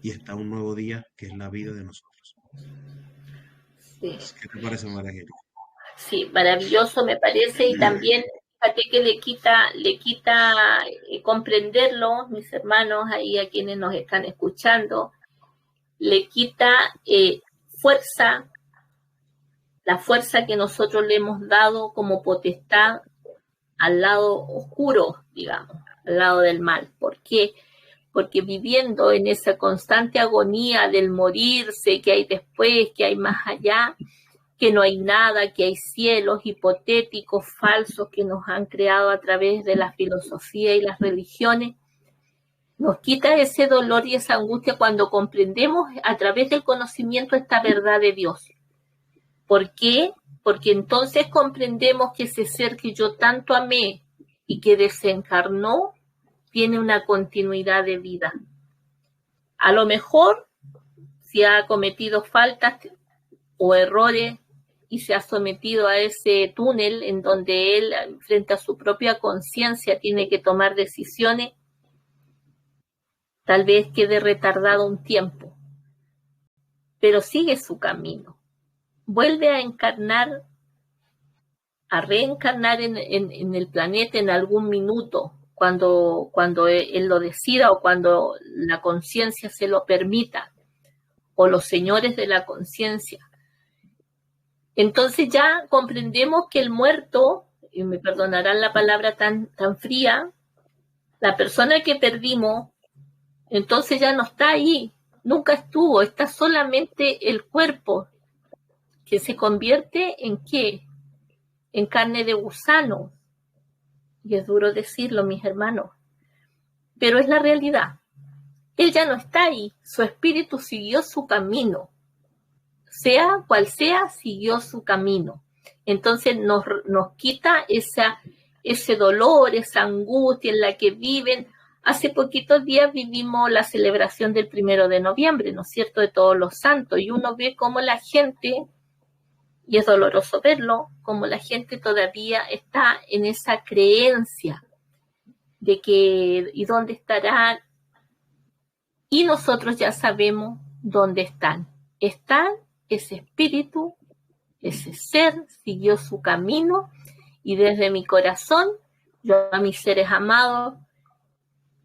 y está un nuevo día que es la vida de nosotros. sí, ¿Qué te parece, María Angélica? sí, maravilloso me parece, y también fíjate que le quita comprenderlo, mis hermanos ahí a quienes nos están escuchando, le quita fuerza, la fuerza que nosotros le hemos dado como potestad al lado oscuro, digamos, al lado del mal. ¿Por qué? Porque viviendo en esa constante agonía del morirse, que hay después, que hay más allá, que no hay nada, que hay cielos hipotéticos, falsos, que nos han creado a través de la filosofía y las religiones, nos quita ese dolor y esa angustia cuando comprendemos a través del conocimiento esta verdad de Dios. ¿Por qué? Porque entonces comprendemos que ese ser que yo tanto amé y que desencarnó tiene una continuidad de vida. A lo mejor, si ha cometido faltas o errores y se ha sometido a ese túnel en donde él, frente a su propia conciencia, tiene que tomar decisiones, tal vez quede retardado un tiempo, pero sigue su camino. Vuelve a encarnar, a reencarnar en el planeta en algún minuto, cuando él lo decida o cuando la conciencia se lo permita, o los señores de la conciencia. Entonces ya comprendemos que el muerto, y me perdonarán la palabra tan fría, la persona que perdimos, entonces ya no está ahí, nunca estuvo, está solamente el cuerpo, que se convierte en ¿qué? En carne de gusano. Y es duro decirlo, mis hermanos, pero es la realidad. Él ya no está ahí, su espíritu siguió su camino. Sea cual sea, siguió su camino. Entonces nos quita ese dolor, esa angustia en la que viven. Hace poquitos días vivimos la celebración del 1 de noviembre, ¿no es cierto?, de Todos los Santos, y uno ve cómo la gente, y es doloroso verlo, cómo la gente todavía está en esa creencia de que, ¿y dónde estarán? Y nosotros ya sabemos dónde están. Están ese espíritu ese ser siguió su camino y desde mi corazón, yo a mis seres amados,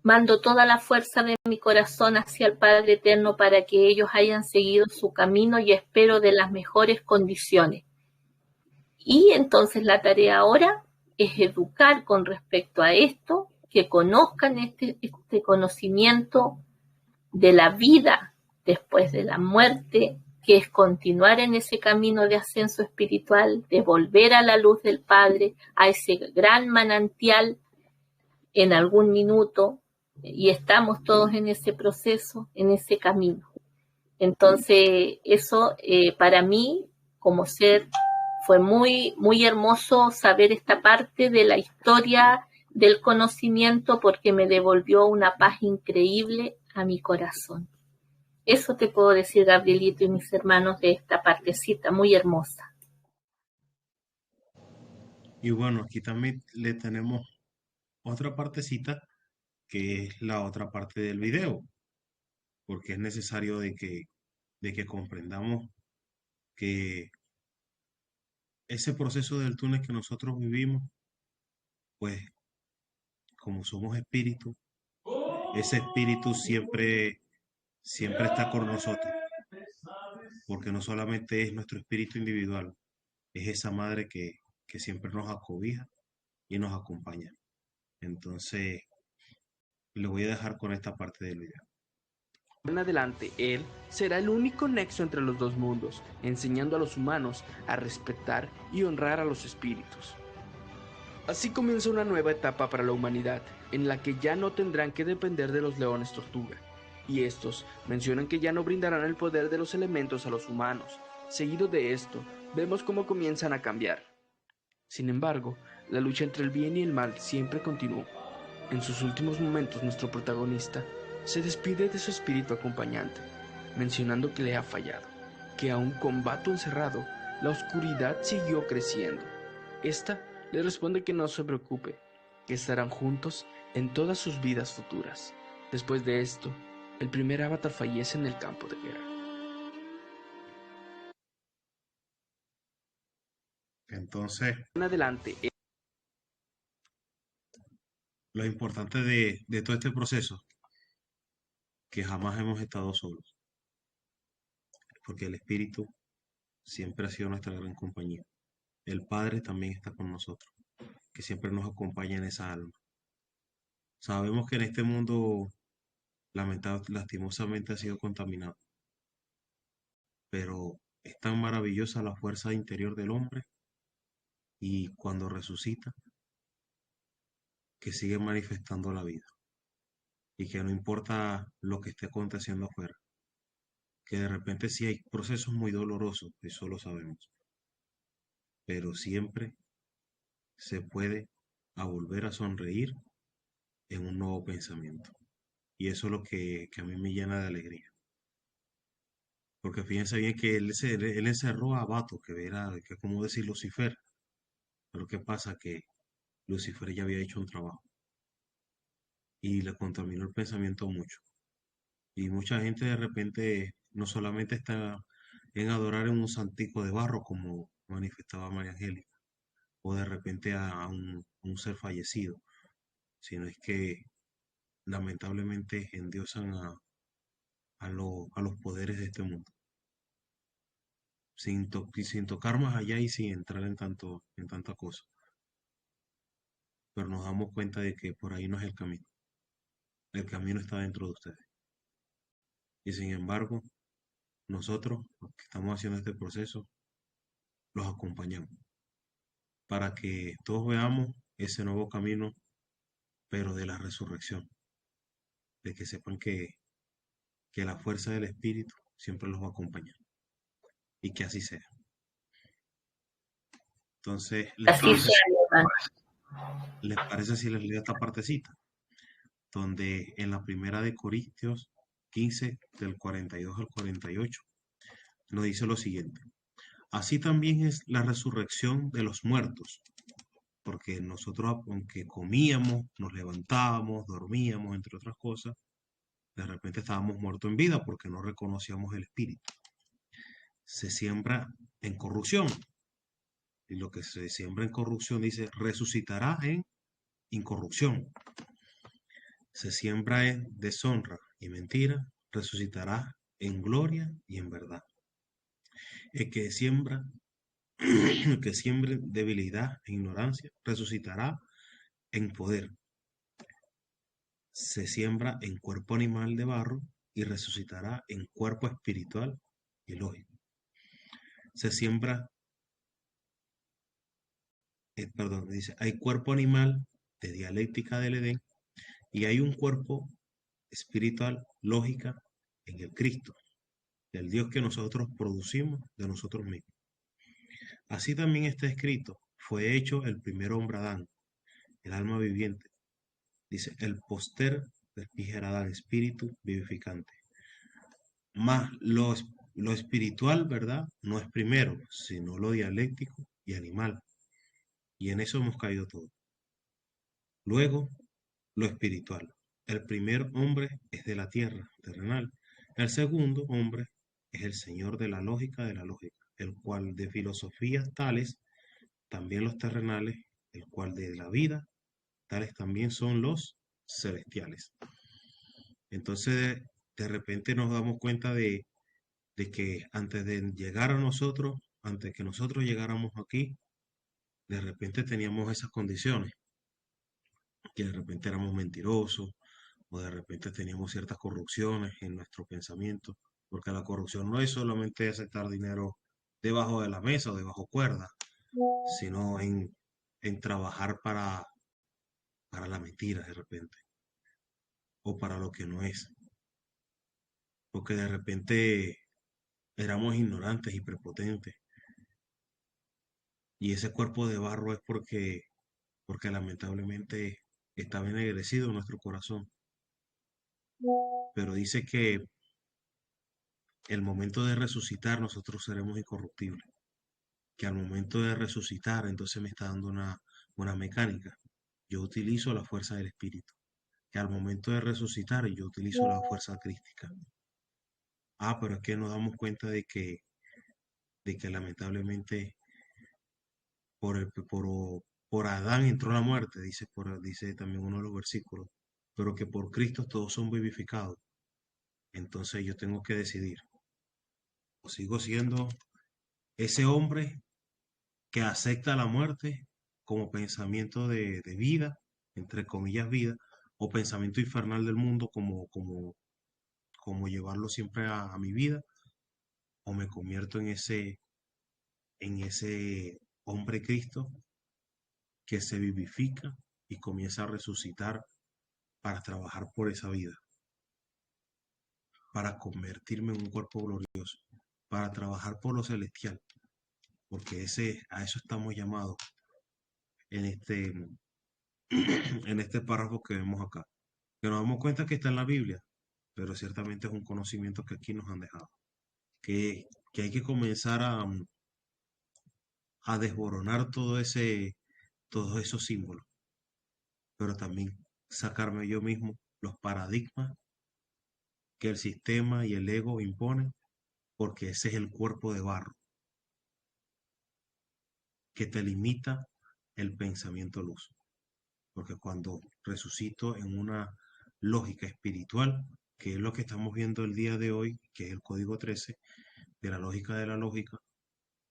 mando toda la fuerza de mi corazón hacia el Padre Eterno para que ellos hayan seguido su camino y espero de las mejores condiciones. Y entonces la tarea ahora es educar con respecto a esto, que conozcan este conocimiento de la vida después de la muerte, que es continuar en ese camino de ascenso espiritual, de volver a la luz del Padre, a ese gran manantial en algún minuto, y estamos todos en ese proceso, en ese camino. Entonces, eso para mí, como ser, fue muy, muy hermoso saber esta parte de la historia del conocimiento porque me devolvió una paz increíble a mi corazón. Eso te puedo decir, Gabrielito y mis hermanos, de esta partecita muy hermosa. Y bueno, aquí también le tenemos otra partecita que es la otra parte del video, porque es necesario de que comprendamos que ese proceso del túnel que nosotros vivimos, pues como somos espíritu, ese espíritu siempre está con nosotros, porque no solamente es nuestro espíritu individual, es esa madre que siempre nos acobija y nos acompaña. Entonces, le voy a dejar con esta parte del video. En adelante, él será el único nexo entre los dos mundos, enseñando a los humanos a respetar y honrar a los espíritus. Así comienza una nueva etapa para la humanidad, en la que ya no tendrán que depender de los leones tortuga, y estos mencionan que ya no brindarán el poder de los elementos a los humanos. Seguido de esto, vemos cómo comienzan a cambiar. Sin embargo, la lucha entre el bien y el mal siempre continuó. En sus últimos momentos, nuestro protagonista se despide de su espíritu acompañante, mencionando que le ha fallado, que aún con Bato encerrado, la oscuridad siguió creciendo. Esta le responde que no se preocupe, que estarán juntos en todas sus vidas futuras. Después de esto, el primer avatar fallece en el campo de guerra. Entonces, En adelante, lo importante de todo este proceso, que jamás hemos estado solos, porque el espíritu siempre ha sido nuestra gran compañía. El Padre también está con nosotros, que siempre nos acompaña en esa alma. Sabemos que en este mundo lastimosamente ha sido contaminado, pero es tan maravillosa la fuerza interior del hombre y cuando resucita, que sigue manifestando la vida y que no importa lo que esté aconteciendo afuera, que de repente sí hay procesos muy dolorosos, eso lo sabemos, pero siempre se puede a volver a sonreír en un nuevo pensamiento. Y eso es lo que a mí me llena de alegría. Porque fíjense bien que él encerró a Bato, que era, que como decir Lucifer. Pero ¿qué pasa? Que Lucifer ya había hecho un trabajo y le contaminó el pensamiento mucho. Y mucha gente de repente no solamente está en adorar en un santico de barro como manifestaba María Angélica, o de repente a un ser fallecido, sino es que lamentablemente endiosan a los poderes de este mundo, sin tocar más allá y sin entrar en tanta cosa. Pero nos damos cuenta de que por ahí no es el camino está dentro de ustedes. Y sin embargo, nosotros, los que estamos haciendo este proceso, los acompañamos para que todos veamos ese nuevo camino, pero de la resurrección, de que sepan que la fuerza del Espíritu siempre los va a acompañar y que así sea. Entonces, Así sea, hermano. ¿les parece si les leo esta partecita? Donde en la primera de Corintios 15, del 42 al 48, nos dice lo siguiente. Así también es la resurrección de los muertos, porque nosotros, aunque comíamos, nos levantábamos, dormíamos, entre otras cosas, de repente estábamos muertos en vida porque no reconocíamos el Espíritu. se siembra en corrupción. Y lo que se siembra en corrupción, dice, resucitará en incorrupción. Se siembra en deshonra y mentira, resucitará en gloria y en verdad. El que siembra, el que siembre debilidad e ignorancia, resucitará en poder. Se siembra en cuerpo animal de barro y resucitará en cuerpo espiritual y lógico. Se siembra, dice, hay cuerpo animal de dialéctica del Edén y hay un cuerpo espiritual, lógica, en el Cristo, del Dios que nosotros producimos de nosotros mismos. Así también está escrito, fue hecho el primer hombre Adán, el alma viviente. Dice, el póster del primer Adán, espíritu vivificante. Más lo espiritual, ¿verdad? No es primero, sino lo dialéctico y animal. Y en eso hemos caído todos. Luego, lo espiritual. El primer hombre es de la tierra, terrenal. El segundo hombre es el señor de la lógica, el cual de filosofías tales, también los terrenales, el cual de la vida, tales también son los celestiales. Entonces, de repente nos damos cuenta de que antes de llegar a nosotros, antes que nosotros llegáramos aquí, de repente teníamos esas condiciones, que de repente éramos mentirosos, o de repente teníamos ciertas corrupciones en nuestro pensamiento, porque la corrupción no es solamente aceptar dinero debajo de la mesa o debajo cuerda, sino en trabajar para la mentira de repente, o para lo que no es, porque de repente éramos ignorantes y prepotentes, y ese cuerpo de barro es porque lamentablemente estaba ennegrecido en nuestro corazón, pero dice que el momento de resucitar nosotros seremos incorruptibles, que al momento de resucitar entonces me está dando una mecánica. Yo utilizo la fuerza del espíritu, que al momento de resucitar yo utilizo la fuerza crística. Pero es que nos damos cuenta de que lamentablemente por Adán entró la muerte, dice también uno de los versículos, pero que por Cristo todos son vivificados. Entonces yo tengo que decidir, o sigo siendo ese hombre que acepta la muerte como pensamiento de vida, entre comillas vida, o pensamiento infernal del mundo como llevarlo siempre a mi vida, o me convierto en ese hombre Cristo que se vivifica y comienza a resucitar para trabajar por esa vida, para convertirme en un cuerpo glorioso, para trabajar por lo celestial, porque a eso estamos llamados en este, en este párrafo que vemos acá, que nos damos cuenta que está en la Biblia, pero ciertamente es un conocimiento que aquí nos han dejado, que hay que comenzar a desboronar todos esos símbolos, pero también sacarme yo mismo los paradigmas que el sistema y el ego imponen, porque ese es el cuerpo de barro que te limita el pensamiento luz. Porque cuando resucito en una lógica espiritual, que es lo que estamos viendo el día de hoy, que es el código 13 de la lógica,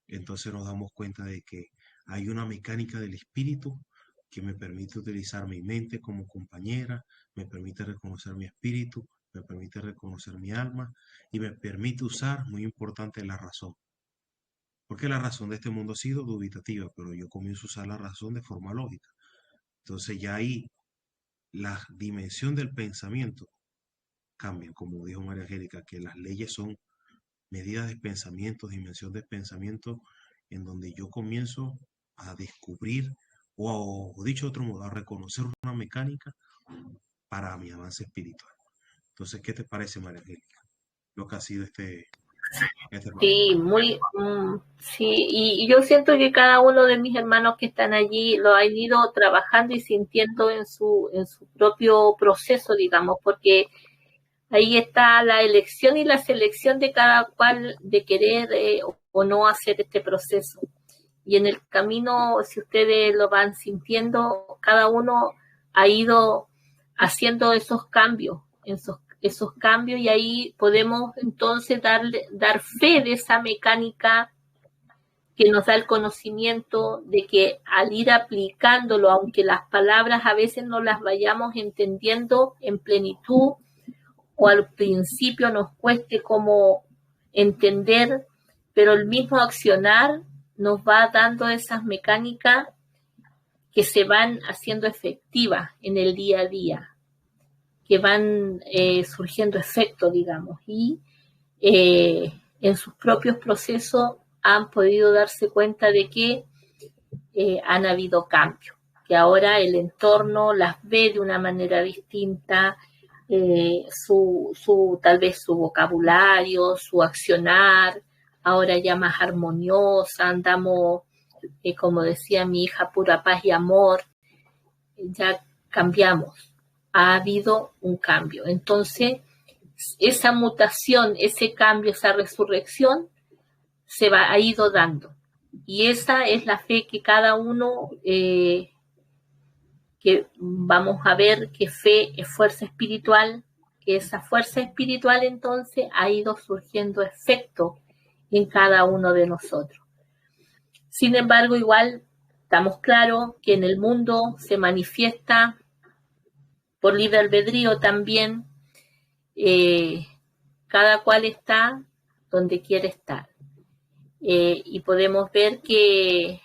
entonces nos damos cuenta de que hay una mecánica del espíritu que me permite utilizar mi mente como compañera, me permite reconocer mi espíritu, me permite reconocer mi alma y me permite usar, muy importante, la razón. Porque la razón de este mundo ha sido dubitativa, pero yo comienzo a usar la razón de forma lógica. Entonces ya ahí la dimensión del pensamiento cambia, como dijo María Angélica, que las leyes son medidas de pensamiento, dimensión de pensamiento, en donde yo comienzo a descubrir, o dicho de otro modo, a reconocer una mecánica para mi avance espiritual. Entonces, ¿qué te parece, María Angélica? Lo que ha sido este Sí, sí, y yo siento que cada uno de mis hermanos que están allí lo han ido trabajando y sintiendo en su propio proceso, digamos, porque Ahí está la elección y la selección de cada cual de querer o no hacer este proceso. Y en el camino, si ustedes lo van sintiendo, cada uno ha ido haciendo esos cambios, esos cambios, y ahí podemos entonces dar fe de esa mecánica que nos da el conocimiento de que al ir aplicándolo, aunque las palabras a veces no las vayamos entendiendo en plenitud, o al principio nos cueste como entender, pero el mismo accionar nos va dando esas mecánicas que se van haciendo efectivas en el día a día, que van surgiendo efectos, digamos, y en sus propios procesos han podido darse cuenta de que han habido cambios, que ahora el entorno las ve de una manera distinta, tal vez su vocabulario, su accionar, ahora ya más armoniosa, andamos, como decía mi hija, pura paz y amor, ya cambiamos, ha habido un cambio. Entonces, esa mutación, ese cambio, esa resurrección, ha ido dando. Y esa es la fe que cada uno, que vamos a ver que fe es fuerza espiritual, que esa fuerza espiritual entonces ha ido surgiendo efecto en cada uno de nosotros. Sin embargo, igual estamos claros que en el mundo se manifiesta por libre albedrío también, cada cual está donde quiere estar. Y podemos ver que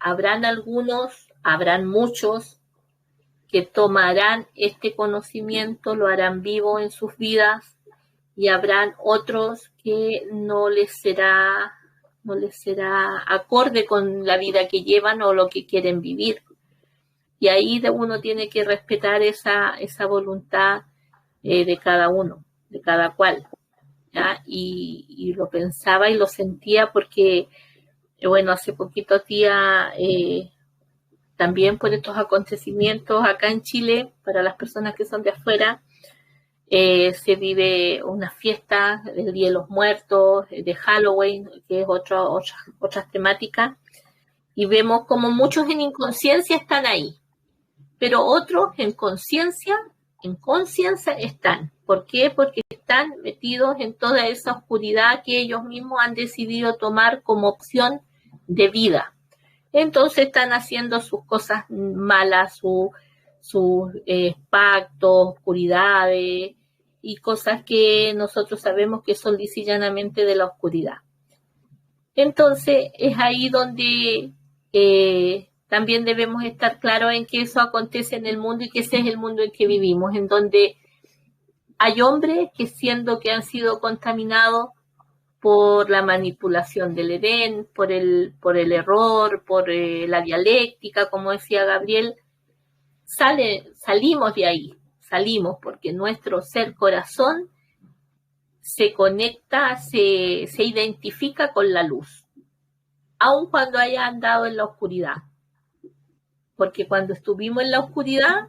habrán algunos, habrán muchos que tomarán este conocimiento, lo harán vivo en sus vidas, y habrán otros que no les será acorde con la vida que llevan o lo que quieren vivir. Y ahí uno tiene que respetar esa voluntad de cada uno, de cada cual. ¿Ya? Y lo pensaba y lo sentía porque, bueno, hace poquitos días, también por estos acontecimientos acá en Chile, para las personas que son de afuera, se vive una fiesta del Día de los Muertos, de Halloween, que es otra temática, y vemos como muchos en inconsciencia están ahí, pero otros en conciencia están. ¿Por qué? Porque están metidos en toda esa oscuridad que ellos mismos han decidido tomar como opción de vida. Entonces están haciendo sus cosas malas, sus pactos, oscuridades y cosas que nosotros sabemos que son lisa y llanamente de la oscuridad. Entonces es ahí donde también debemos estar claros en que eso acontece en el mundo y que ese es el mundo en que vivimos, en donde hay hombres que, siendo que han sido contaminados por la manipulación del Edén, por el error, por la dialéctica, como decía Gabriel, salimos de ahí, salimos porque nuestro ser corazón se conecta, se identifica con la luz, aun cuando haya andado en la oscuridad. Porque cuando estuvimos en la oscuridad,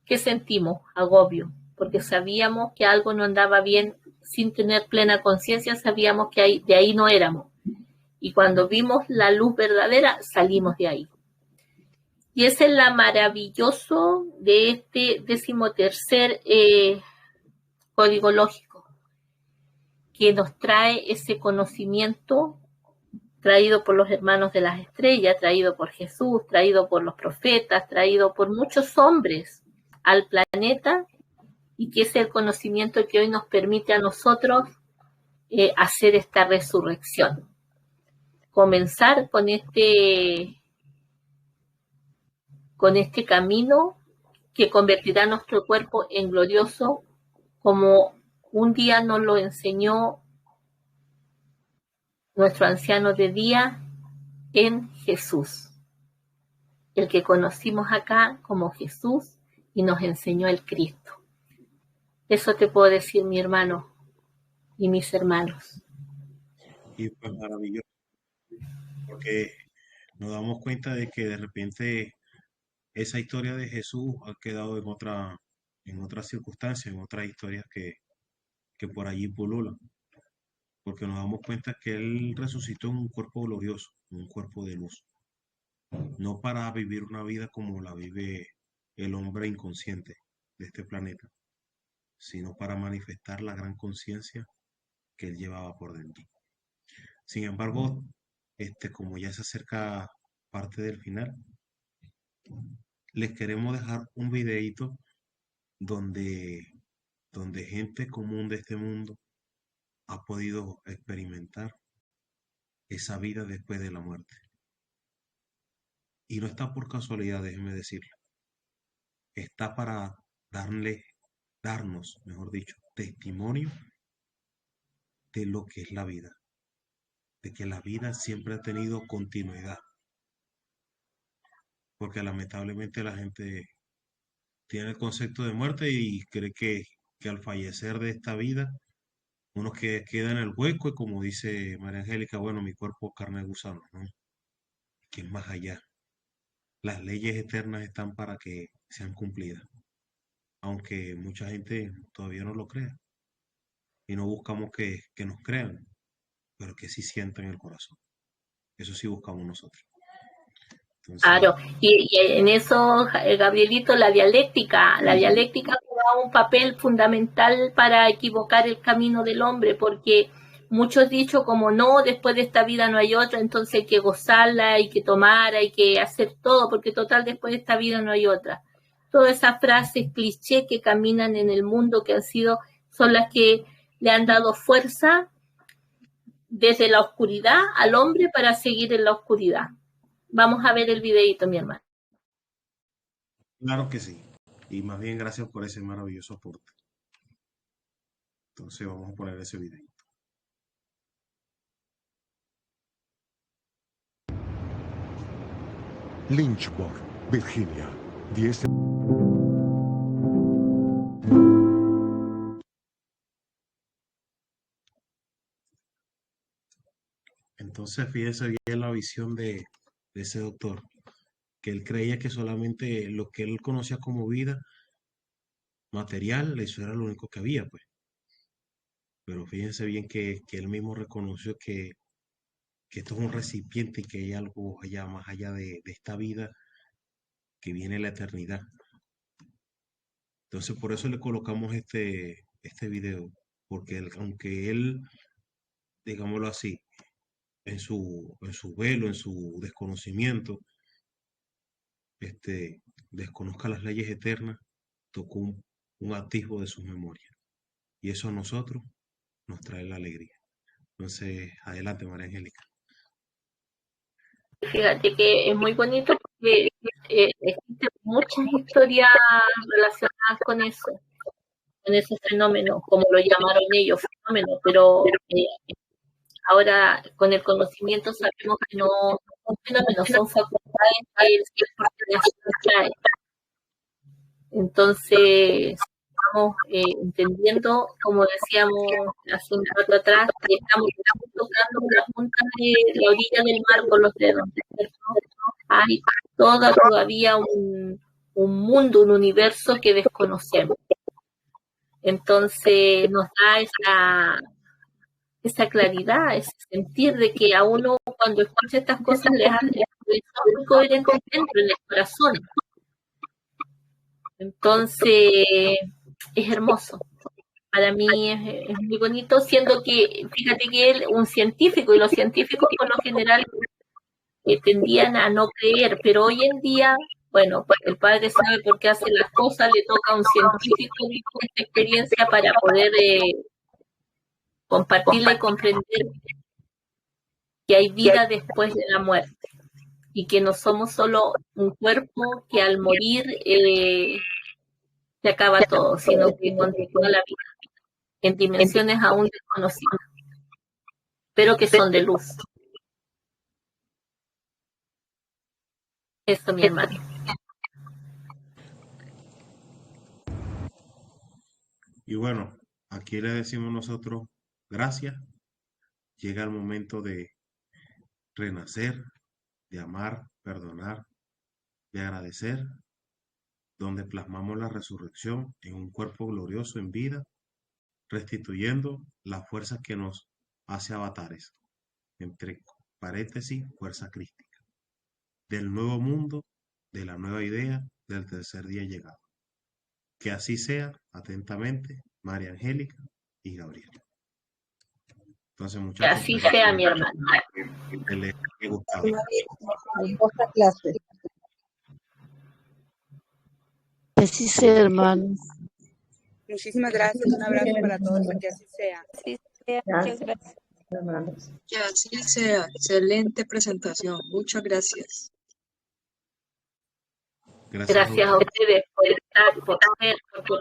¿qué sentimos? Agobio, porque sabíamos que algo no andaba bien, sin tener plena conciencia, sabíamos que de ahí no éramos. Y cuando vimos la luz verdadera, salimos de ahí. Y ese es la maravilloso de este 13º código lógico, que nos trae ese conocimiento traído por los hermanos de las estrellas, traído por Jesús, traído por los profetas, traído por muchos hombres al planeta, y que es el conocimiento que hoy nos permite a nosotros hacer esta resurrección. Comenzar con este camino que convertirá nuestro cuerpo en glorioso, como un día nos lo enseñó nuestro anciano de día en Jesús, el que conocimos acá como Jesús y nos enseñó el Cristo. Eso te puedo decir, mi hermano y mis hermanos. Y pues maravilloso, porque nos damos cuenta de que de repente esa historia de Jesús ha quedado en otras circunstancias, en otras historias que por allí pululan, porque nos damos cuenta que Él resucitó en un cuerpo glorioso, en un cuerpo de luz, no para vivir una vida como la vive el hombre inconsciente de este planeta, sino para manifestar la gran conciencia que Él llevaba por dentro. Sin embargo, como ya se acerca parte del final, les queremos dejar un videíto donde, donde gente común de este mundo ha podido experimentar esa vida después de la muerte. Y no está por casualidad, déjenme decirlo. Está para darnos, mejor dicho, testimonio de lo que es la vida, de que la vida siempre ha tenido continuidad, porque lamentablemente la gente tiene el concepto de muerte y cree que al fallecer de esta vida, uno que queda en el hueco y como dice María Angélica, bueno, mi cuerpo carne de gusano, ¿no? Que es más allá. Las leyes eternas están para que sean cumplidas, aunque mucha gente todavía no lo crea y no buscamos que nos crean, pero que sí sientan el corazón. Eso sí buscamos nosotros. Entonces, Claro, y en eso, Gabrielito, la dialéctica juega un papel fundamental para equivocar el camino del hombre, porque muchos dicho como no, después de esta vida no hay otra, entonces hay que gozarla, hay que tomar, hay que hacer todo, porque total después de esta vida no hay otra. Todas esas frases cliché que caminan en el mundo que han sido, son las que le han dado fuerza desde la oscuridad al hombre para seguir en la oscuridad. Vamos a ver el videito, mi hermano. claro que sí. Y más bien gracias por ese maravilloso aporte. Entonces vamos a poner ese video. Lynchburg, Virginia. 10 de... Entonces fíjense bien la visión de ese doctor, que él creía que solamente lo que él conocía como vida material, eso era lo único que había, pues. Pero fíjense bien que él mismo reconoció que esto es un recipiente y que hay algo allá, más allá de esta vida, que viene la eternidad. Entonces por eso le colocamos este video, porque aunque él, digámoslo así, en su velo, en su desconocimiento, desconozca las leyes eternas, tocó un atisbo de sus memorias. Y eso a nosotros nos trae la alegría. Entonces, adelante, María Angélica. Fíjate que es muy bonito porque existen muchas historias relacionadas con ese fenómeno, como lo llamaron ellos, fenómeno, pero ahora con el conocimiento sabemos que no son fenómenos, son facultades que el 100% trae. Entonces, estamos entendiendo, como decíamos hace un rato atrás, que estamos tocando la punta de la orilla del mar con los dedos. Hay todavía un mundo, un universo que desconocemos. Entonces nos da esa claridad, ese sentir de que a uno cuando escucha estas cosas le hace muy coherente dentro, en el corazón. Entonces es hermoso. Para mí es muy bonito, siendo que, fíjate que él, un científico, y los científicos por lo general tendían a no creer, pero hoy en día, bueno, pues el padre sabe por qué hace las cosas, le toca a un científico con esta experiencia para poder compartirla y comprender que hay vida después de la muerte y que no somos solo un cuerpo que al morir se acaba todo, sino que continúa la vida en dimensiones aún desconocidas, pero que son de luz. Eso, mi hermano. Y bueno, aquí le decimos nosotros gracias. Llega el momento de renacer, de amar, perdonar, de agradecer, donde plasmamos la resurrección en un cuerpo glorioso en vida, restituyendo la fuerza que nos hace avatares, entre paréntesis, fuerza crística, del nuevo mundo, de la nueva idea, del tercer día llegado. Que así sea, atentamente, María Angélica y Gabriel. Entonces, Que muchachos, así espero sea, mi hermano. que les haya gustado. Hermosa clase. Que así sea, hermano. Muchísimas gracias, un abrazo para todos, que así sea. Sí, muchas gracias. Hermanos. Que así sea. Excelente presentación. Muchas gracias. Gracias a Gracias a ustedes. ustedes por estar, por ser, por